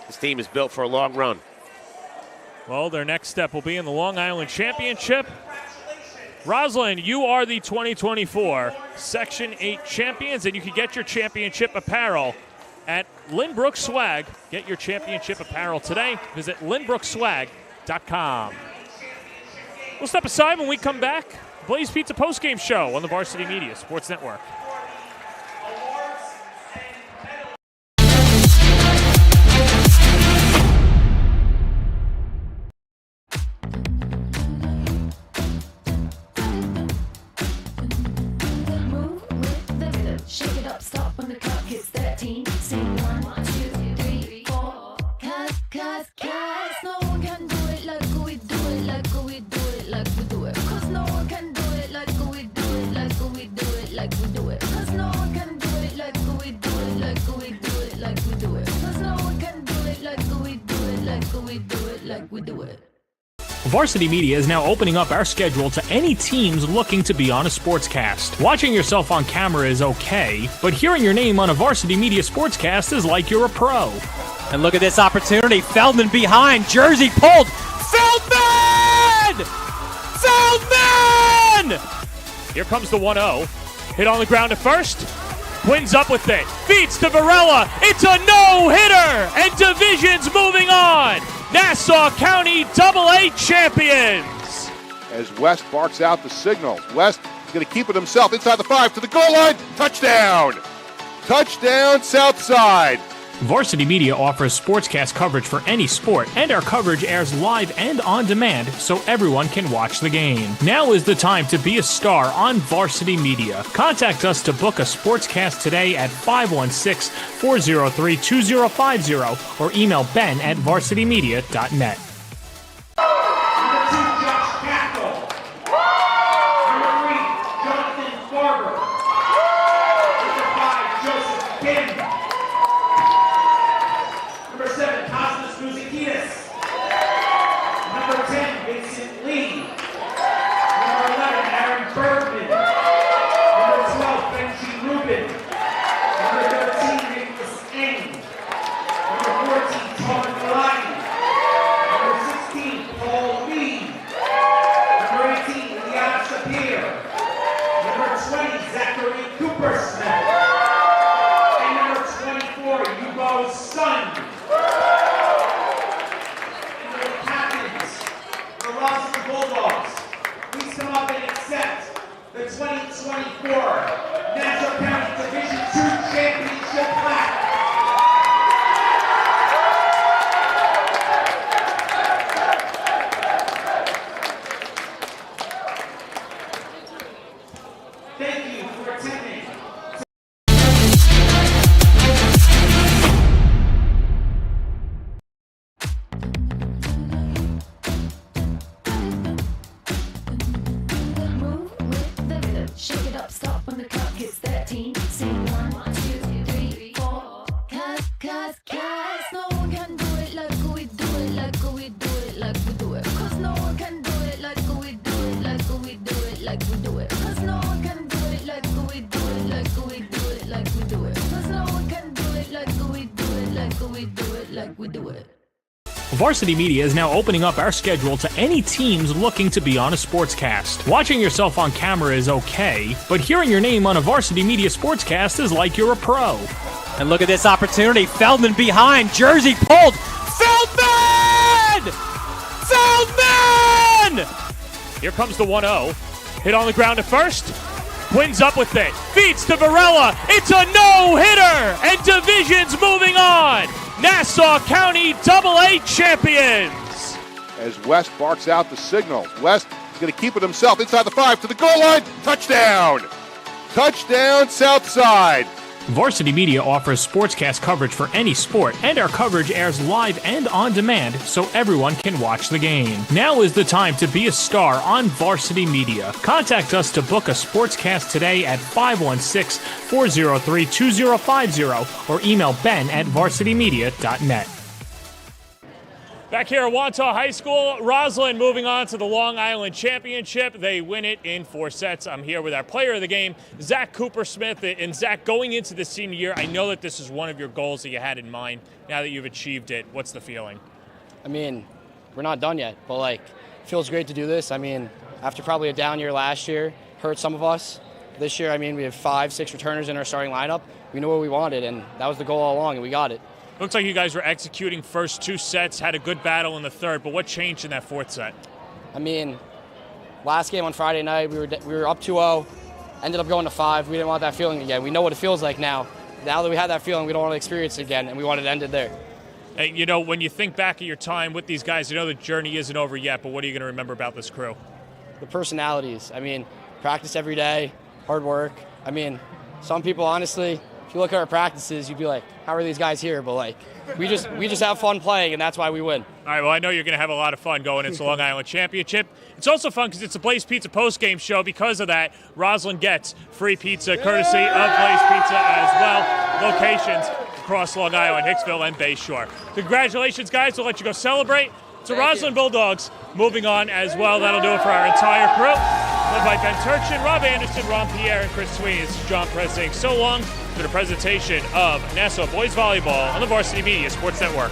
This team is built for a long run. Well, their next step will be in the Long Island Championship. Roslyn, you are the 2024 Section 8 champions, and you can get your championship apparel at Lynbrook Swag. Get your championship apparel today. Visit lynbrookswag.com. We'll step aside when we come back. Blaze Pizza postgame show on the Varsity Media Sports Network. Shake it up, stop when the clock hits 13. Sing 1, 2, 3, 4. Cause no one can do it like we do it, like we do it, like we do it. Cause no one can do it like we do it, like we do it, like we do it. Cause no one can do it like we do it, like we do it, like we do it. Cause no one can do it like we do it, like we do it, like we do it. Varsity Media is now opening up our schedule to any teams looking to be on a sportscast. Watching yourself on camera is okay, but hearing your name on a Varsity Media sportscast is like you're a pro. And look at this opportunity. Feldman behind. Jersey pulled. Feldman! Feldman! Here comes the 1-0. Hit on the ground at first. Wins up with it. Feeds to Varela. It's a no-hitter. And Division's moving on. Nassau County AA champions. As West barks out the signal. West is going to keep it himself inside the 5 to the goal line. Touchdown! Touchdown, Southside. Varsity Media offers sportscast coverage for any sport, and our coverage airs live and on demand so everyone can watch the game. Now is the time to be a star on Varsity Media. Contact us to book a sportscast today at 516-403-2050 or email ben@varsitymedia.net. Number 2, Josh Cackle. Number 3, Jonathan Farber. Number 5, Joseph Kim. Number 7, Costas Mouzikitis. Number 10, Vincent Lee. Number 11, Aaron Bergman. Number 12, Benji Rubin. Number 13, Nicholas Eng. Number 14, Tom Malani. Number 16, Paul Lee. Number 18, Liana Sapir. Number 20, Zachary Coopersmith. And number 24, Hugo Sun. And the captains, the Roslyn Bulldogs, please come up and accept the 2024 Nassau County Division II Championship plaque. Thank you for attending. Move with the rhythm. Shake it up, stop when the clock hits 13. Sing 1, 2, 3, 4. Cause no one can do it like we do it, like we do it, like we do it. Cause no one can do it like we do it, like we do it, like we do it. Cause no one can do it like we do it, like we do it, like we do it. Cause no one can do it like we do it, like we do it, like we do it. Varsity Media is now opening up our schedule to any teams looking to be on a sportscast. Watching yourself on camera is okay, but hearing your name on a Varsity Media sportscast is like you're a pro. And look at this opportunity. Feldman behind. Jersey pulled. Feldman! Feldman! Here comes the 1-0. Hit on the ground at first. Wins up with it. Feeds to Varela. It's a no-hitter. And Division's moving on. Nassau County AA champions. As West barks out the signal. West is going to keep it himself inside the 5 to the goal line. Touchdown! Touchdown, Southside. Varsity Media offers sportscast coverage for any sport, and our coverage airs live and on demand so everyone can watch the game. Now is the time to be a star on Varsity Media. Contact us to book a sportscast today at 516-403-2050 or email ben@varsitymedia.net. Back here at Wantagh High School, Roslyn moving on to the Long Island Championship. They win it in 4 sets. I'm here with our player of the game, Zach Coopersmith. And Zach, going into the senior year, I know that this is one of your goals that you had in mind. Now that you've achieved it, what's the feeling? I mean, we're not done yet, but it feels great to do this. I mean, after probably a down year last year, hurt some of us. This year, I mean, we have 5-6 returners in our starting lineup. We know what we wanted, and that was the goal all along, and we got it. Looks like you guys were executing first 2 sets, had a good battle in the third, but what changed in that 4th set? I mean, last game on Friday night, we were up 2-0, ended up going to 5. We didn't want that feeling again. We know what it feels like now. Now that we have that feeling, we don't want to experience it again, and we wanted to end it there. Hey, you know, when you think back at your time with these guys, I know the journey isn't over yet, but what are you going to remember about this crew? The personalities. I mean, practice every day, hard work. I mean, some people, honestly, if you look at our practices, you'd be like, how are these guys here? But we just have fun playing, and that's why we win. All right, well, I know you're going to have a lot of fun going into the Long Island Championship. It's also fun because it's a Blaze Pizza post-game show. Because of that, Roslyn gets free pizza courtesy of Blaze Pizza as well. Locations across Long Island, Hicksville, and Bayshore. Congratulations, guys. We'll let you go celebrate. So Roslyn Bulldogs moving on as well. That'll do it for our entire crew. Led by Ben Turchin, Rob Anderson, Ron Pierre, and Chris Sweeney. This is John Press saying so long for the presentation of Nassau Boys Volleyball on the Varsity Media Sports Network.